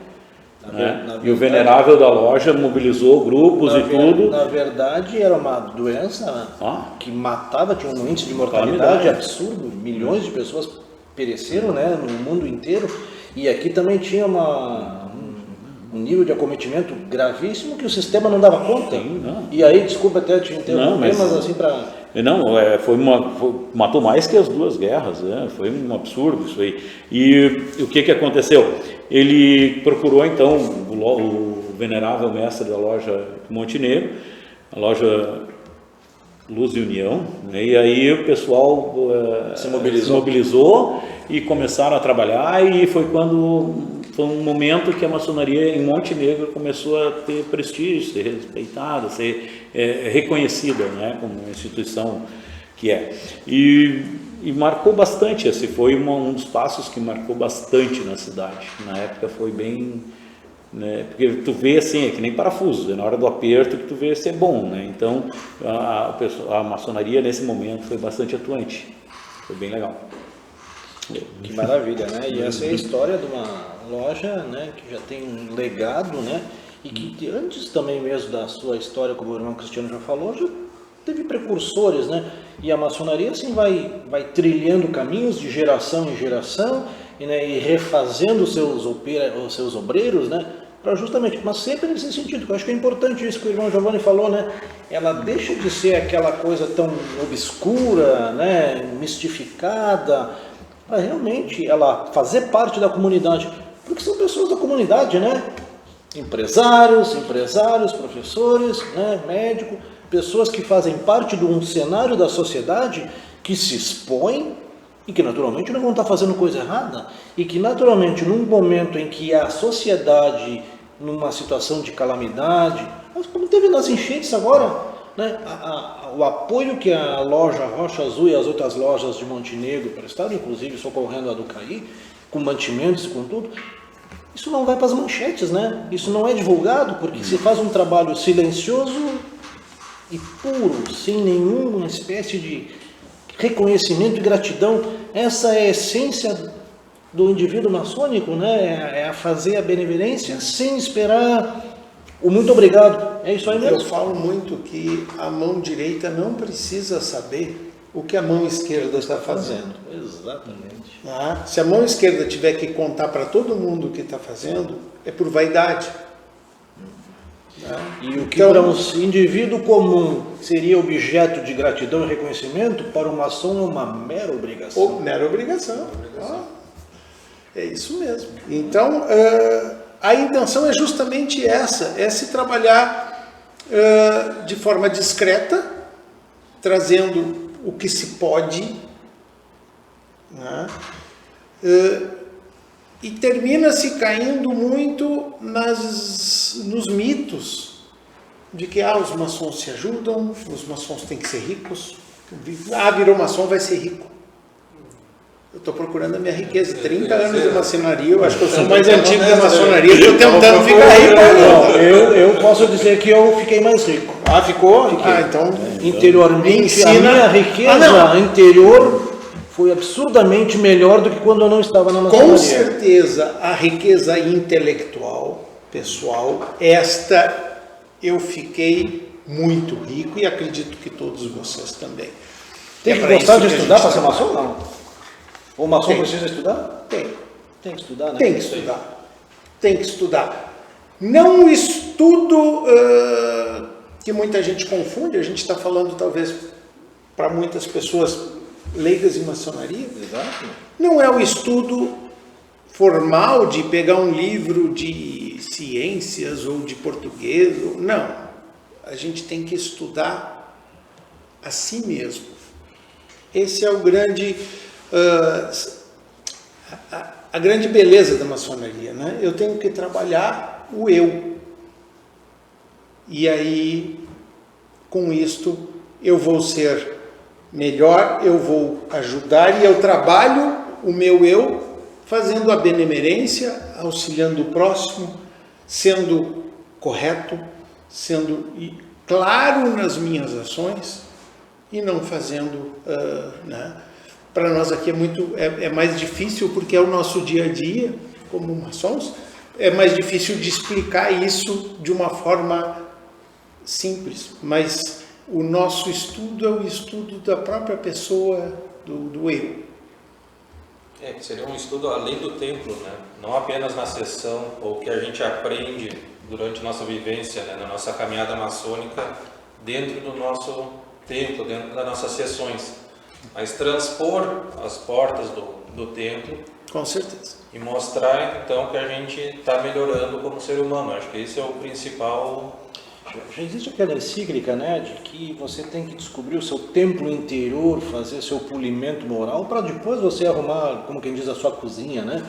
E o venerável da loja mobilizou grupos e tudo. Na verdade, era uma doença que matava, tinha um índice de mortalidade absurdo, milhões de pessoas pereceram, né, no mundo inteiro, e aqui também tinha um nível de acometimento gravíssimo que o sistema não dava conta. Sim, não. E aí, desculpa até te interromper, mas assim para... Não, matou mais que as duas guerras, né? Foi um absurdo isso aí. E o que aconteceu? Ele procurou então o venerável mestre da loja Montenegro, a loja Luz e União, né? E aí o pessoal se mobilizou e começaram a trabalhar, e foi um momento que a maçonaria em Montenegro começou a ter prestígio, ser respeitada, ser reconhecida, né, como uma instituição que é. E marcou bastante, esse foi um dos passos que marcou bastante na cidade. Na época foi bem, né, porque tu vê assim, é que nem parafuso, na hora do aperto que tu vê se é bom, né? Então a maçonaria nesse momento foi bastante atuante, foi bem legal. Que maravilha, né? E essa é a história de uma loja, né, que já tem um legado, né, e que antes também mesmo da sua história, como o irmão Cristiano já falou, já teve precursores, né? E a maçonaria assim vai trilhando caminhos de geração em geração e refazendo os seus obreiros, né? Para justamente, mas sempre nesse sentido, que eu acho que é importante isso que o irmão Giovanni falou, né? Ela deixa de ser aquela coisa tão obscura, né, mistificada, para realmente ela fazer parte da comunidade, porque são pessoas da comunidade, né? Empresários, professores, né, médicos, pessoas que fazem parte de um cenário da sociedade que se expõem e que naturalmente não vão estar fazendo coisa errada, e que naturalmente num momento em que a sociedade, numa situação de calamidade, como teve nas enchentes agora, né, o apoio que a loja Rocha Azul e as outras lojas de Montenegro prestaram, inclusive socorrendo a do Caí, com mantimentos e com tudo, isso não vai para as manchetes, né? Isso não é divulgado, porque se faz um trabalho silencioso e puro, sem nenhuma espécie de reconhecimento e gratidão. Essa é a essência do indivíduo maçônico, né? É a fazer a benevolência sem esperar o muito obrigado. É isso aí mesmo. Eu falo muito que a mão direita não precisa saber o que a mão esquerda está fazendo. Exatamente. Ah, se a mão esquerda tiver que contar para todo mundo o que está fazendo, é por vaidade. E o que para um indivíduo comum seria objeto de gratidão e reconhecimento, para o maçom é uma mera obrigação. Mera obrigação. É isso mesmo. Então, a intenção é justamente essa, é se trabalhar de forma discreta, trazendo o que se pode, né? E termina-se caindo muito nos mitos de que os maçons se ajudam, os maçons têm que ser ricos. Virou maçom, vai ser rico. Eu estou procurando a minha riqueza. 30 anos de maçonaria, eu acho que eu sou mais antigo da maçonaria, estou tentando ficar rico. Não, eu posso dizer que eu fiquei mais rico. Ficou? Fiquei. Então... Interiormente, a minha riqueza interior foi absurdamente melhor do que quando eu não estava na maçonaria. Com certeza, a riqueza intelectual, pessoal, esta eu fiquei muito rico e acredito que todos vocês também. Tem que gostar de estudar para ser maçom, não? O maçom precisa estudar? Tem que estudar, né? Tem que estudar. Tem que estudar. Não o estudo que muita gente confunde, a gente está falando talvez para muitas pessoas leigas em maçonaria. Exato. Não é o estudo formal de pegar um livro de ciências ou de português. Não. A gente tem que estudar a si mesmo. Esse é o grande... a grande beleza da maçonaria, né? Eu tenho que trabalhar o eu. E aí, com isto, eu vou ser melhor, eu vou ajudar e eu trabalho o meu eu fazendo a benemerência, auxiliando o próximo, sendo correto, sendo claro nas minhas ações e não fazendo... né? Para nós aqui é mais difícil, porque é o nosso dia a dia, como maçons, é mais difícil de explicar isso de uma forma simples, mas o nosso estudo é o estudo da própria pessoa, do eu. Seria um estudo além do templo, né? Não apenas na sessão, ou que a gente aprende durante nossa vivência, né? Na nossa caminhada maçônica, dentro do nosso templo, dentro das nossas sessões. Mas transpor as portas do templo. Com certeza. E mostrar, então, que a gente está melhorando como ser humano. Acho que esse é o principal... Já existe aquela encíclica, né, de que você tem que descobrir o seu templo interior, fazer seu polimento moral, para depois você arrumar, como quem diz, a sua cozinha, né?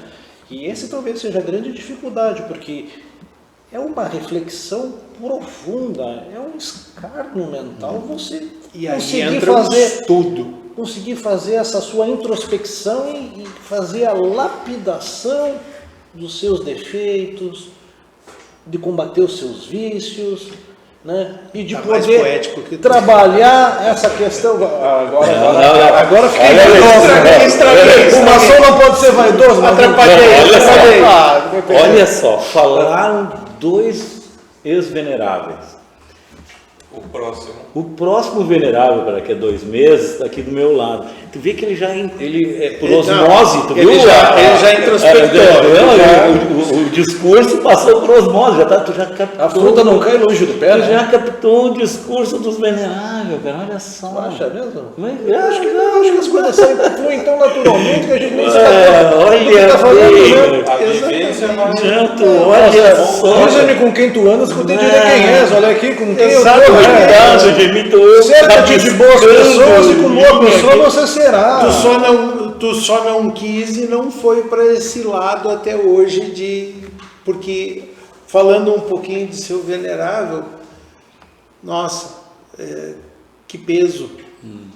E esse talvez seja a grande dificuldade, porque é uma reflexão profunda, é um escárnio mental, você e aí conseguir entra fazer tudo. Conseguir fazer essa sua introspecção e fazer a lapidação dos seus defeitos, de combater os seus vícios, né? E de poder trabalhar essa questão. Agora fiquei vaidoso. O maçom não pode ser vaidoso, mas olha só, falaram dois ex-veneráveis. O próximo venerável, para daqui a 2 meses, está aqui do meu lado. Tu vê que ele por osmose, tu viu? Ele já introspectou. O discurso passou por osmose, tu já captou. A fruta não cai longe do pé, Tu já captou o discurso dos veneráveis, cara, olha só. Tu acha mesmo? Eu acho que as coisas saem fluem tão naturalmente que a gente nem sabe. Olha, a vivência olha só. Diz-me com quem tu andas, que eu tenho que dizer quem és. Olha aqui com quem eu tô. Cerca-te de boas pessoas e com boa pessoa você será. Tu só não quis e não foi para esse lado até hoje porque falando um pouquinho de seu venerável, nossa, que peso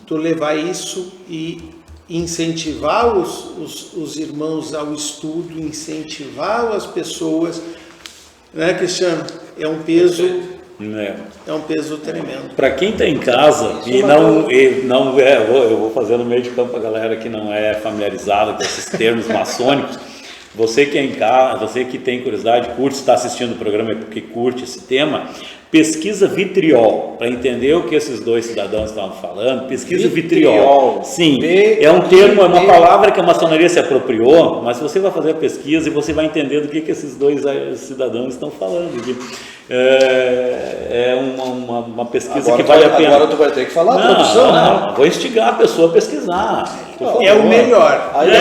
tu levar isso e incentivar os irmãos ao estudo, incentivar as pessoas, né, Cristiano? É um peso tremendo. Para quem está em casa eu vou fazer no meio de campo a galera que não é familiarizada com esses termos maçônicos. Você que é em casa, você que tem curiosidade, curte, está assistindo o programa é porque curte esse tema, pesquisa vitriol, para entender o que esses dois cidadãos estavam falando. Pesquisa vitriol. Sim, é um termo, é uma palavra que a maçonaria se apropriou, mas você vai fazer a pesquisa e você vai entender do que esses dois cidadãos estão falando. É uma pesquisa agora que vale a pena. Agora tu vai ter que falar a produção, né? Vou instigar a pessoa a pesquar. É o melhor. Aí tu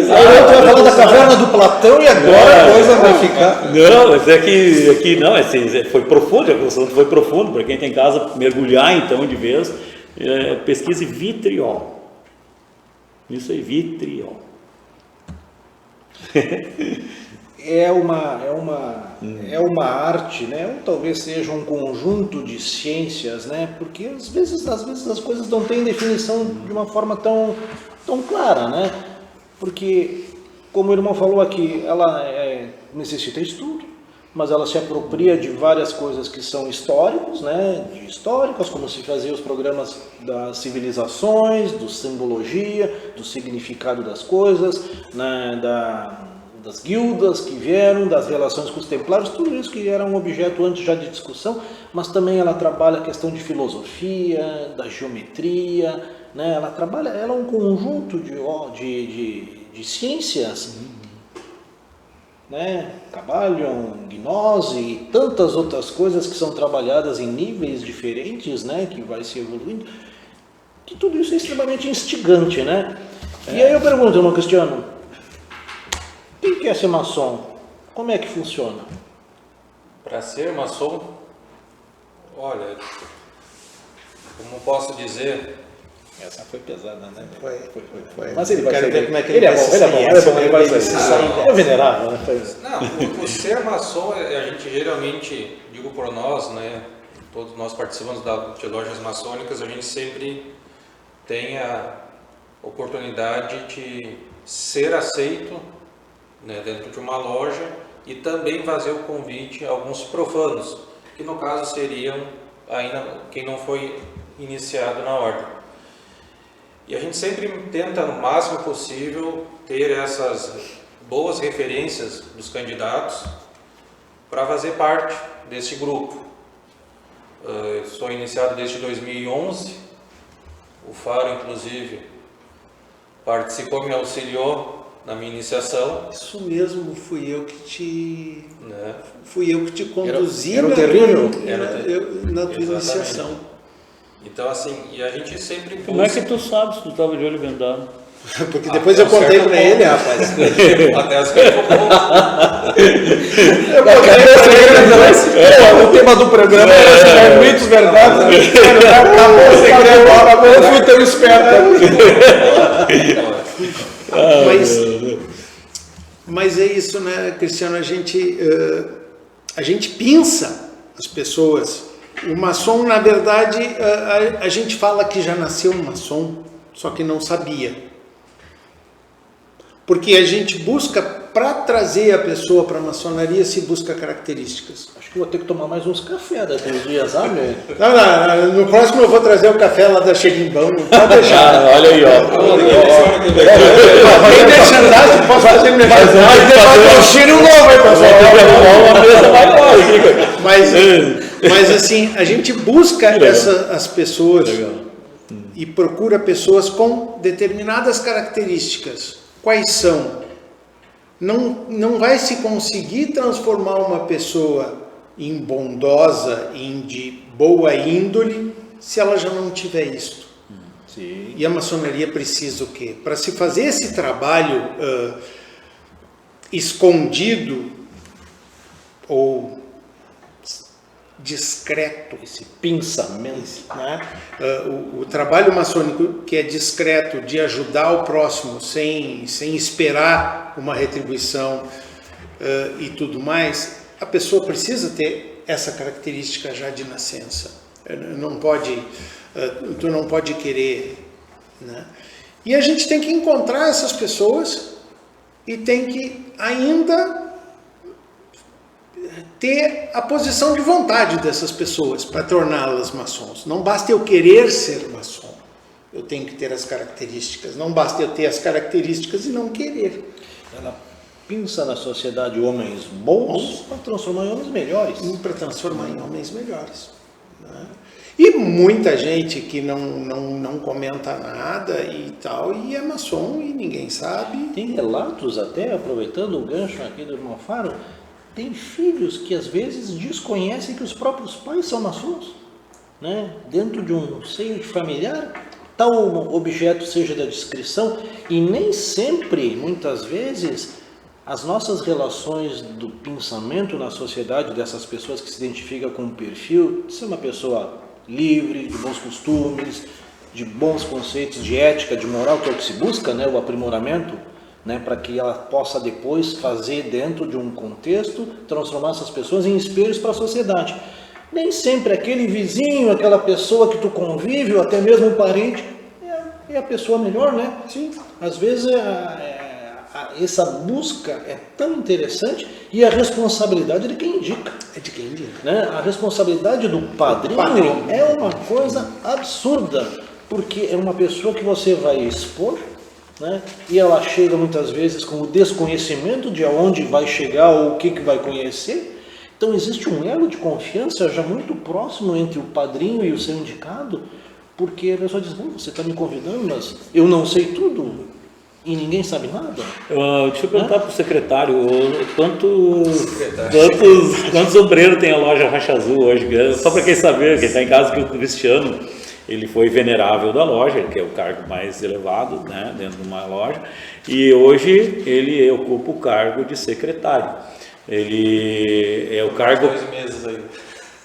vai falar da caverna do Platão e agora a coisa vai ficar... Não, mas é que não, foi profundo, a questão foi profundo, para quem tem em casa mergulhar então de vez, pesquise vitriol. Isso aí, vitriol. É uma arte, né? Ou talvez seja um conjunto de ciências, né? Porque às vezes as coisas não têm definição de uma forma tão clara, né? Porque, como o irmão falou aqui, ela necessita estudo, mas ela se apropria de várias coisas que são históricos, né? Históricas, como se fazia os programas das civilizações, do simbologia, do significado das coisas, né? Das guildas que vieram, das relações com os templários, tudo isso que era um objeto antes já de discussão, mas também ela trabalha a questão de filosofia, da geometria, né? Ela é um conjunto de ciências, né? Trabalham gnose e tantas outras coisas que são trabalhadas em níveis diferentes, né? Que vai se evoluindo, que tudo isso é extremamente instigante, né? E aí eu pergunto, irmão Cristiano, quem quer ser maçom? Como é que funciona? Para ser maçom, olha, como posso dizer... Essa foi pesada, né? Foi. Mas ele vai Quero sair. ver como é que Ele é bom, ele vai se sair. sair. É venerável, né? Não, o ser maçom, a gente geralmente, digo por nós, né? Todos nós participamos de lojas maçônicas, a gente sempre tem a oportunidade de ser aceito, né, dentro de uma loja e também fazer o convite a alguns profanos, que no caso seriam ainda quem não foi iniciado na ordem. E a gente sempre tenta, no máximo possível, ter essas boas referências dos candidatos para fazer parte desse grupo. Eu sou iniciado desde 2011, o Faro, inclusive, participou, me auxiliou na minha iniciação. Isso mesmo, fui eu que te conduzi era o terrível? na tua iniciação. Então, assim, e a gente sempre busca... Como é que tu sabe se tu estava de olho vendado? Porque depois eu contei para ele, rapaz. Até as coisas O tema do programa era mitos, verdades. Eu fui tão esperto. Mas é isso, né, Cristiano? A gente pinça as pessoas. O maçom, na verdade, a gente fala que já nasceu um maçom, só que não sabia. Porque a gente busca, para trazer a pessoa para a maçonaria, se busca características. Acho que vou ter que tomar mais uns cafés daqui uns dias, sabe? Não, no próximo eu vou trazer o café lá da Xerimbão, pode deixar. Olha aí, ó. Quem deixa andar, posso fazer melhor. Mas um cheiro novo aí, pessoal. Mas assim, a gente busca as pessoas e procura pessoas com determinadas características. Quais são? Não vai se conseguir transformar uma pessoa em bondosa, de boa índole, se ela já não tiver isto. Sim. E a maçonaria precisa o quê? Para se fazer esse trabalho escondido ou discreto, Esse pensamento. né? O trabalho maçônico que é discreto, de ajudar o próximo sem esperar uma retribuição e tudo mais, a pessoa precisa ter essa característica já de nascença. Não pode, tu não pode querer, né? E a gente tem que encontrar essas pessoas e tem que ainda ter a posição de vontade dessas pessoas para torná-las maçons. Não basta eu querer ser maçom, eu tenho que ter as características. Não basta eu ter as características e não querer. Ela pinça na sociedade homens bons para transformar em homens melhores. E para transformar em homens melhores, né? E muita gente que não comenta nada e tal, e é maçom e ninguém sabe. Tem relatos até, aproveitando o gancho aqui do irmão Faro, tem filhos que às vezes desconhecem que os próprios pais são maçons, né? Dentro de um seio familiar, tal objeto seja da descrição, e nem sempre, muitas vezes, as nossas relações do pensamento na sociedade dessas pessoas que se identificam com o perfil de ser uma pessoa livre, de bons costumes, de bons conceitos de ética, de moral, que é o que se busca, né? O aprimoramento, né? Para que ela possa depois fazer dentro de um contexto, transformar essas pessoas em espelhos para a sociedade. Nem sempre aquele vizinho, aquela pessoa que tu convive, ou até mesmo um parente, é a pessoa melhor, né? Sim. Às vezes essa busca é tão interessante e a responsabilidade de quem indica. É de quem indica. Né? A responsabilidade do padrinho é uma coisa absurda, porque é uma pessoa que você vai expor, né? E ela chega muitas vezes com o desconhecimento de aonde vai chegar ou o que vai conhecer. Então existe um elo de confiança já muito próximo entre o padrinho e o seu indicado, porque a pessoa diz, não, você está me convidando, mas eu não sei tudo. E ninguém sabe nada? Deixa eu perguntar para o secretário, quantos obreiros tem a loja Rocha Azul hoje? Só para quem saber, quem está em casa, que o Cristiano, ele foi venerável da loja, que é o cargo mais elevado, né, dentro de uma loja, e hoje ele ocupa o cargo de secretário. Ele é o cargo... 2 meses aí.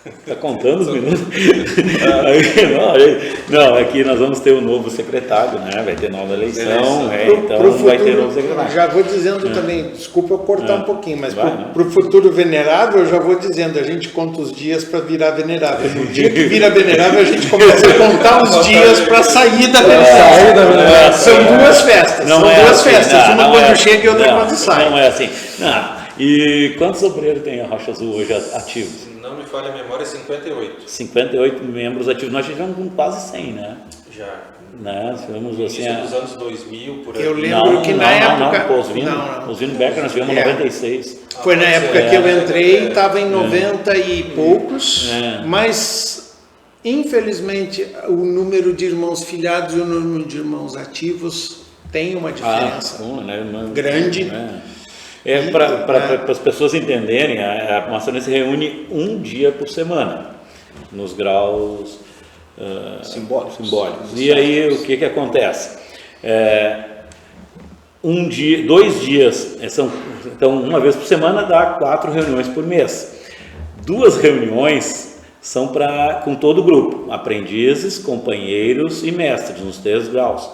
Está contando os minutos? Não, aqui nós vamos ter um novo secretário, né? Vai ter nova eleição, então pro futuro, vai ter novo secretário. Já vou dizendo também, desculpa eu cortar um pouquinho, mas para o futuro venerável, eu já vou dizendo, a gente conta os dias para virar venerável. No dia que vira venerável, a gente começa a contar os dias para sair da venerável. São duas festas, uma quando chega e outra quando sai. Não é assim. E quantos obreiros tem a Rocha Azul hoje ativos? Não me falha a memória, 58. 58 membros ativos. Nós chegamos com quase 100, né? Já. Né? Tivemos assim... Início dos anos 2000, por aí. Eu lembro que na época... Os Vino Becker nós tivemos 96. Foi na época que eu entrei, estava em 90 e poucos, mas infelizmente o número de irmãos filiados e o número de irmãos ativos tem uma diferença grande. Para as pessoas entenderem, a maçonaria se reúne um dia por semana, nos graus simbólicos. E aí o que acontece? 2 dias, então uma vez por semana dá 4 reuniões por mês. 2 reuniões são com todo o grupo, aprendizes, companheiros e mestres, nos 3 graus.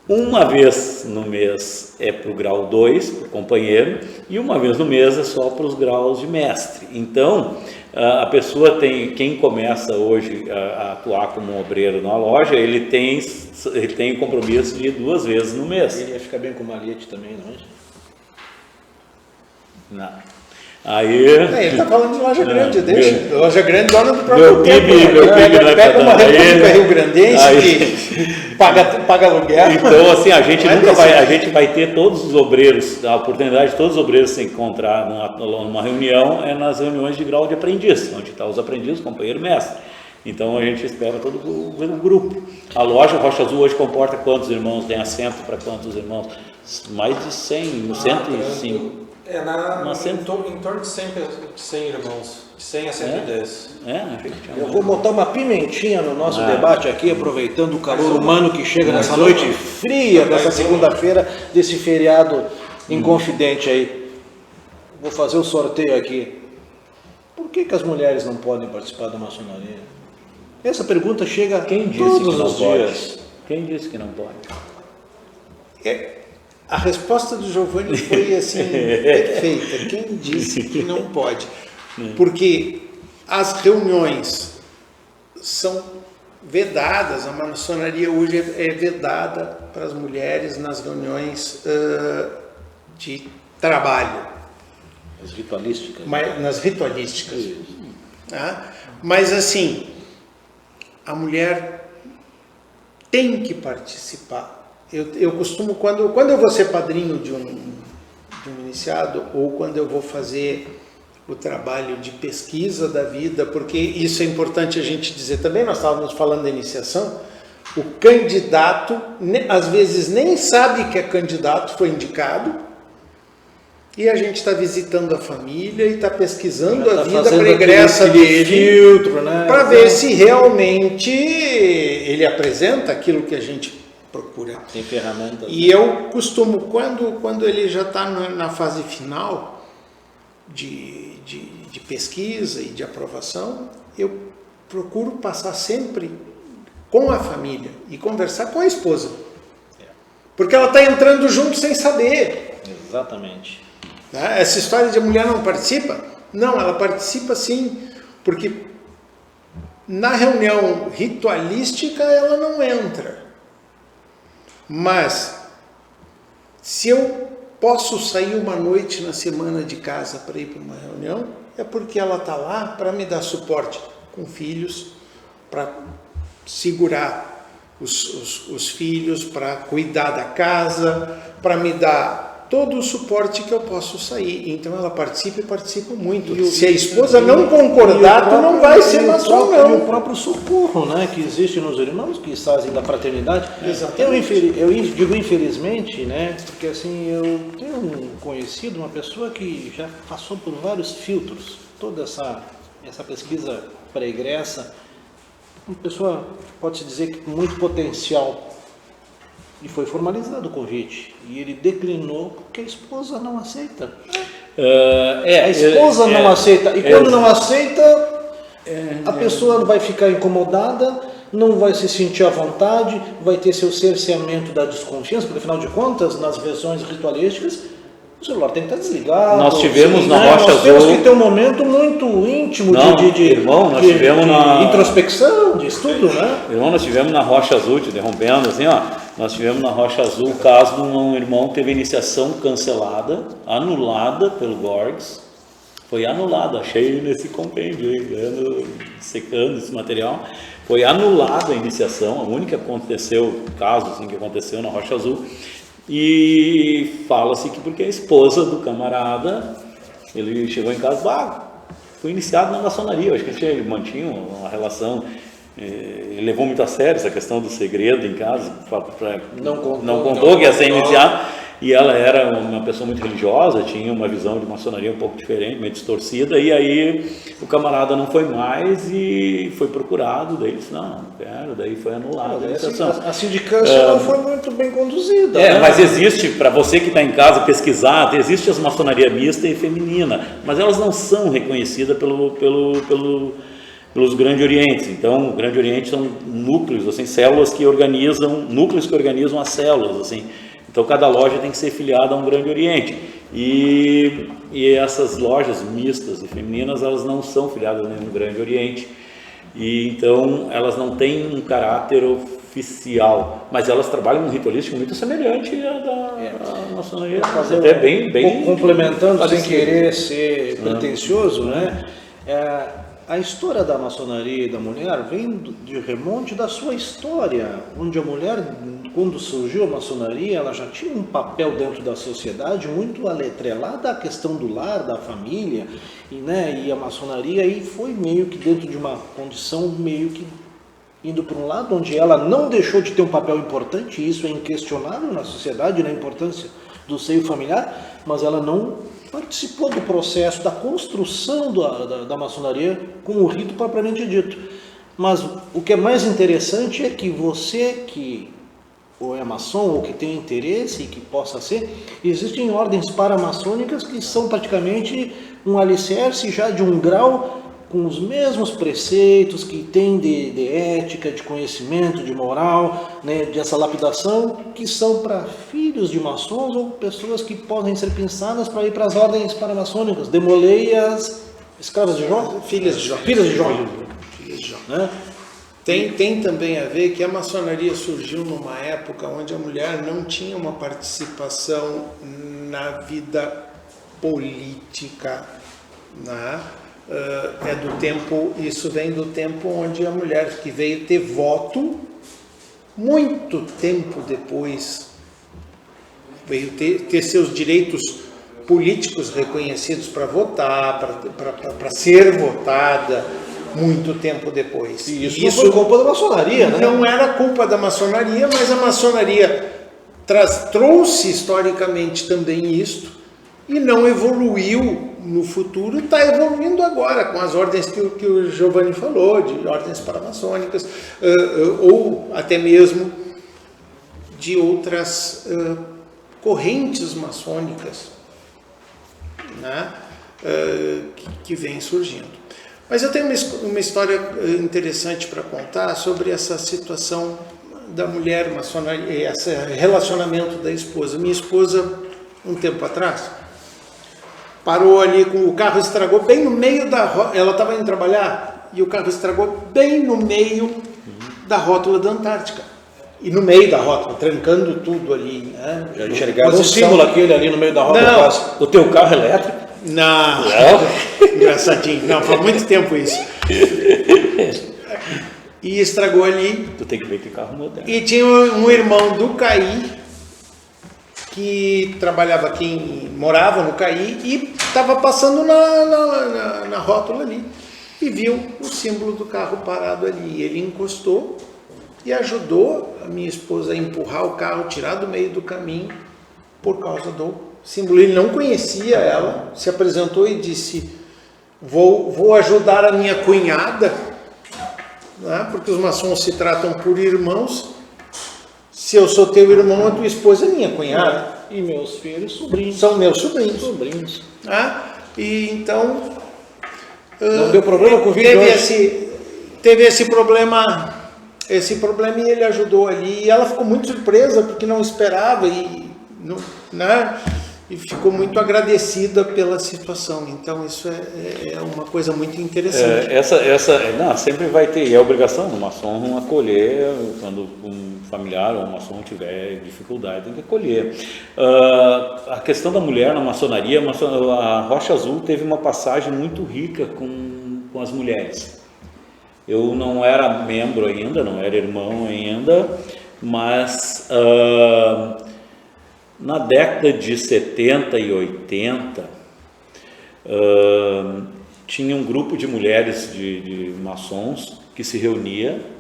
Uma vez no mês é para o grau 2, para o companheiro, e uma vez no mês é só para os graus de mestre. Então, a pessoa quem começa hoje a atuar como obreiro na loja, ele tem o compromisso de ir 2 vezes no mês. Ele ia ficar bem com o malhete também, não é? Não. Aí... ele está falando de loja grande, deixa. Loja grande, dona do próprio tempo. Pega uma república rio-grandense que paga aluguel. Então, assim, a gente vai ter todos os obreiros, a oportunidade de todos os obreiros se encontrar numa reunião, nas reuniões de grau de aprendiz, onde estão os aprendizes, companheiro e mestre. Então, a gente espera todo o grupo. A loja Rocha Azul hoje comporta quantos irmãos? Tem assento para quantos irmãos? Mais de 100, 105. Em torno de 100 irmãos, de 100 a 110. Eu vou botar uma pimentinha no nosso debate aqui, aproveitando o calor humano que chega nessa noite fria dessa segunda-feira, desse feriado inconfidente aí. Vou fazer o sorteio aqui. Por que as mulheres não podem participar da maçonaria? Essa pergunta chega todos os dias. Quem disse que não pode? A resposta do Giovanni foi assim, perfeita. Quem disse que não pode? Porque as reuniões são vedadas, a maçonaria hoje é vedada para as mulheres nas reuniões de trabalho. As ritualísticas. Nas ritualísticas. Tá? Mas assim, a mulher tem que participar. Eu costumo, quando eu vou ser padrinho de um iniciado, ou quando eu vou fazer o trabalho de pesquisa da vida, porque isso é importante a gente dizer também, nós estávamos falando da iniciação, o candidato às vezes nem sabe que é candidato, foi indicado, e a gente está visitando a família e está pesquisando a vida pregressa dele, né? Para ver se realmente ele apresenta aquilo que a gente procura. Tem ferramentas. E eu costumo, quando ele já está na fase final de pesquisa e de aprovação, eu procuro passar sempre com a família e conversar com a esposa. Porque ela está entrando junto sem saber. Exatamente. Essa história de a mulher não participa? Não, ela participa sim, porque na reunião ritualística ela não entra. Mas, se eu posso sair uma noite na semana de casa para ir para uma reunião, é porque ela está lá para me dar suporte com filhos, para segurar os filhos, para cuidar da casa, para me dar todo o suporte que eu posso sair. Então ela participa e participa muito. Se a esposa não concordar, tu não vai ser maçom, não. E o próprio socorro, né, que existe nos irmãos que fazem da fraternidade. Exatamente. Eu digo infelizmente, né, porque assim, eu tenho um conhecido, uma pessoa que já passou por vários filtros, toda essa pesquisa pregressa, uma pessoa, pode-se dizer que com muito potencial. E foi formalizado o convite. E ele declinou porque a esposa não aceita. A esposa não aceita. E quando não aceita, a pessoa vai ficar incomodada, não vai se sentir à vontade, vai ter seu cerceamento da desconfiança, porque afinal de contas, nas versões ritualísticas, o celular tem que estar desligado. Nós tivemos na né? Rocha Nós temos Azul. que ter um momento muito íntimo nós tivemos de introspecção, de estudo, né? Irmão, nós tivemos na Rocha Azul, te interrompendo, assim, ó. Nós tivemos na Rocha Azul o caso de um irmão que teve a iniciação cancelada, anulada pelo Gorgs. Foi anulada, achei nesse compêndio aí, secando esse material. Foi anulada a iniciação, a única que aconteceu, caso assim, que aconteceu na Rocha Azul. E fala-se que porque a esposa do camarada, ele chegou em casa, foi iniciado na maçonaria, eu acho que ele mantinha uma relação, ele levou muito a sério essa questão do segredo em casa, não contou que ia ser iniciado, e ela era uma pessoa muito religiosa, tinha uma visão de maçonaria um pouco diferente, meio distorcida, e aí o camarada não foi mais e foi procurado, daí disse, não quero, daí foi anulado a iniciação. A sindicância não foi muito bem conduzida. Né? Mas existe, para você que está em casa pesquisar, existe as maçonaria mista e feminina, mas elas não são reconhecidas pelos Grande Orientes. Então, o Grande Oriente são núcleos, assim, núcleos que organizam as células, assim. Então, cada loja tem que ser filiada a um Grande Oriente. E essas lojas mistas e femininas, elas não são filiadas a nenhum Grande Oriente. E, então, elas não têm um caráter oficial, mas elas trabalham um ritualístico muito semelhante à da maçonaria. Até bem complementando, sem querer ser pretensioso, né? A história da maçonaria e da mulher vem de remonte da sua história, onde a mulher, quando surgiu a maçonaria, ela já tinha um papel dentro da sociedade muito atrelada à questão do lar, da família, e a maçonaria aí foi meio que dentro de uma condição meio que indo para um lado onde ela não deixou de ter um papel importante, e isso é inquestionável na sociedade, na importância do seio familiar, mas ela não participou do processo da construção da maçonaria com o rito propriamente dito. Mas o que é mais interessante é que você que ou é maçom ou que tem interesse e que possa ser, existem ordens paramaçônicas que são praticamente um alicerce já de um grau com os mesmos preceitos que tem de ética, de conhecimento, de moral, né, dessa lapidação, que são para filhos de maçons ou pessoas que podem ser pensadas para ir para as ordens paramaçônicas. Demolei as escravas de Jó? Filhas de Jó. Filhas de Jó. Filhas de Jó. Né? Tem também a ver que a maçonaria surgiu numa época onde a mulher não tinha uma participação na vida política, né? É do tempo, isso vem do tempo onde a mulher que veio ter voto muito tempo depois, veio ter seus direitos políticos reconhecidos para votar, para ser votada muito tempo depois. E isso não foi culpa da maçonaria, né? Não era culpa da maçonaria, mas a maçonaria trouxe historicamente também isto e não evoluiu no futuro, está evoluindo agora com as ordens que o Giovanni falou, de ordens paramaçônicas, ou até mesmo de outras correntes maçônicas, né, que vêm surgindo. Mas eu tenho uma história interessante para contar sobre essa situação da mulher maçonaria, esse relacionamento da esposa. Minha esposa, um tempo atrás, parou ali com o carro, estragou bem no meio da rótula. Ela estava indo trabalhar e o carro estragou bem no meio da rótula da Antártica. E no meio da rótula, trancando tudo ali. Né? Já enxergaram o símbolo aquele ali no meio da rótula? Não. O teu carro elétrico? Não. Engraçadinho. Não, faz muito tempo isso. E estragou ali. Tu tem que ver que carro moderno. E tinha um irmão do Caí, que trabalhava aqui, morava no Caí, e estava passando na rótula ali. E viu o símbolo do carro parado ali. Ele encostou e ajudou a minha esposa a empurrar o carro, tirar do meio do caminho, por causa do símbolo. Ele não conhecia ela, se apresentou e disse: vou ajudar a minha cunhada, né? Porque os maçons se tratam por irmãos. Se eu sou teu irmão, a tua esposa é minha cunhada. E meus filhos, sobrinhos. São meus sobrinhos. Sobrinhos. E então... Não deu problema com o vídeo teve esse problema e ele ajudou ali. E ela ficou muito surpresa, porque não esperava e ficou muito agradecida pela situação. Então isso é uma coisa muito interessante. Sempre vai ter, e é obrigação do maçom acolher quando um familiar ou um maçom tiver dificuldade, tem que acolher. A questão da mulher na maçonaria, a Rocha Azul teve uma passagem muito rica com as mulheres. Eu não era membro ainda, não era irmão ainda, mas na década de 70 e 80, tinha um grupo de mulheres de maçons que se reunia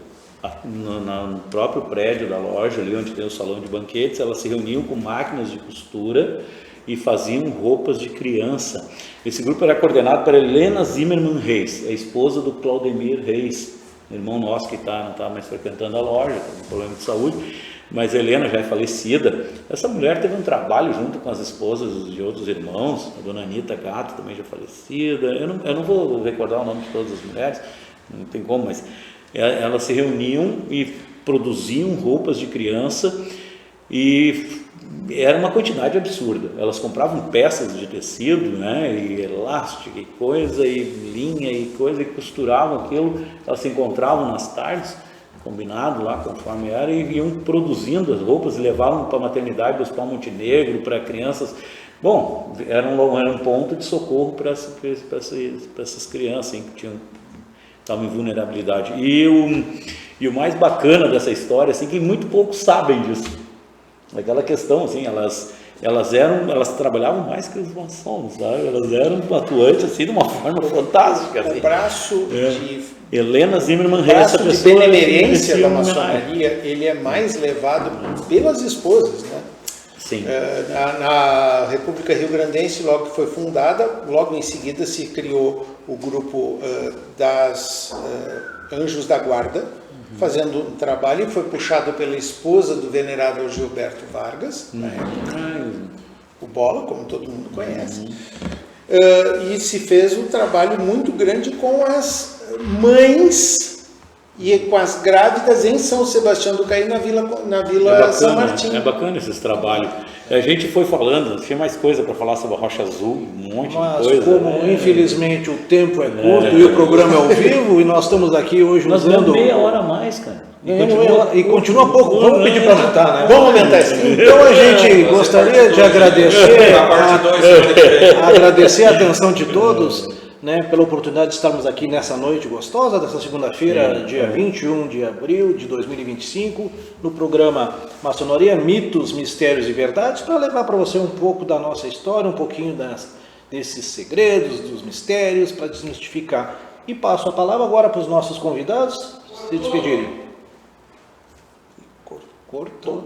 no próprio prédio da loja, ali onde tem o salão de banquetes. Elas se reuniam com máquinas de costura e faziam roupas de criança. Esse grupo era coordenado por Helena Zimmermann Reis, a esposa do Claudemir Reis, irmão nosso que não está mais frequentando a loja, tem um problema de saúde. Mas Helena já é falecida. Essa mulher teve um trabalho junto com as esposas de outros irmãos, a dona Anita Gato também já falecida. Eu não vou recordar o nome de todas as mulheres, não tem como, mas elas se reuniam e produziam roupas de criança e era uma quantidade absurda. Elas compravam peças de tecido, né, e elástico e coisa, e linha e coisa, e costuravam aquilo. Elas se encontravam nas tardes, combinado lá conforme era, e iam produzindo as roupas e levavam para a maternidade do Hospital Montenegro, para crianças. Bom, era um ponto de socorro para essas crianças que estavam em vulnerabilidade. E o mais bacana dessa história, assim, que muito poucos sabem disso, aquela questão, assim, elas trabalhavam mais que os maçons, sabe? Elas eram atuantes, assim, de uma forma fantástica, assim. O braço de Helena Zimmermann O Reis, braço essa de pessoa benemerência da maçonaria, ele é mais levado pelas esposas, né? Sim. Na República Rio-Grandense, logo que foi fundada, logo em seguida se criou o grupo das Anjos da Guarda, fazendo um trabalho, e foi puxado pela esposa do venerável Gilberto Vargas, na época, o Bola, como todo mundo conhece. e se fez um trabalho muito grande com as mães e com as grávidas em São Sebastião do Caí, na Vila São Martim. É bacana esses trabalhos. A gente foi falando, tinha mais coisa para falar sobre a Rocha Azul, um monte Mas de coisa. como infelizmente o tempo é curto e o programa é ao vivo, e nós estamos aqui hoje Nós usando... damos meia hora a mais, cara. E continua pouco, vamos pedir para aumentar, né? Vamos aumentar esse tempo. Então a gente gostaria de agradecer A parte 2 vai ter que ver. agradecer a atenção de todos, né, pela oportunidade de estarmos aqui nessa noite gostosa, dessa segunda-feira, dia 21 de abril de 2025, no programa Maçonaria, Mitos, Mistérios e Verdades, para levar para você um pouco da nossa história, um pouquinho desses segredos, dos mistérios, para desmistificar. E passo a palavra agora para os nossos convidados se despedirem. Cortou.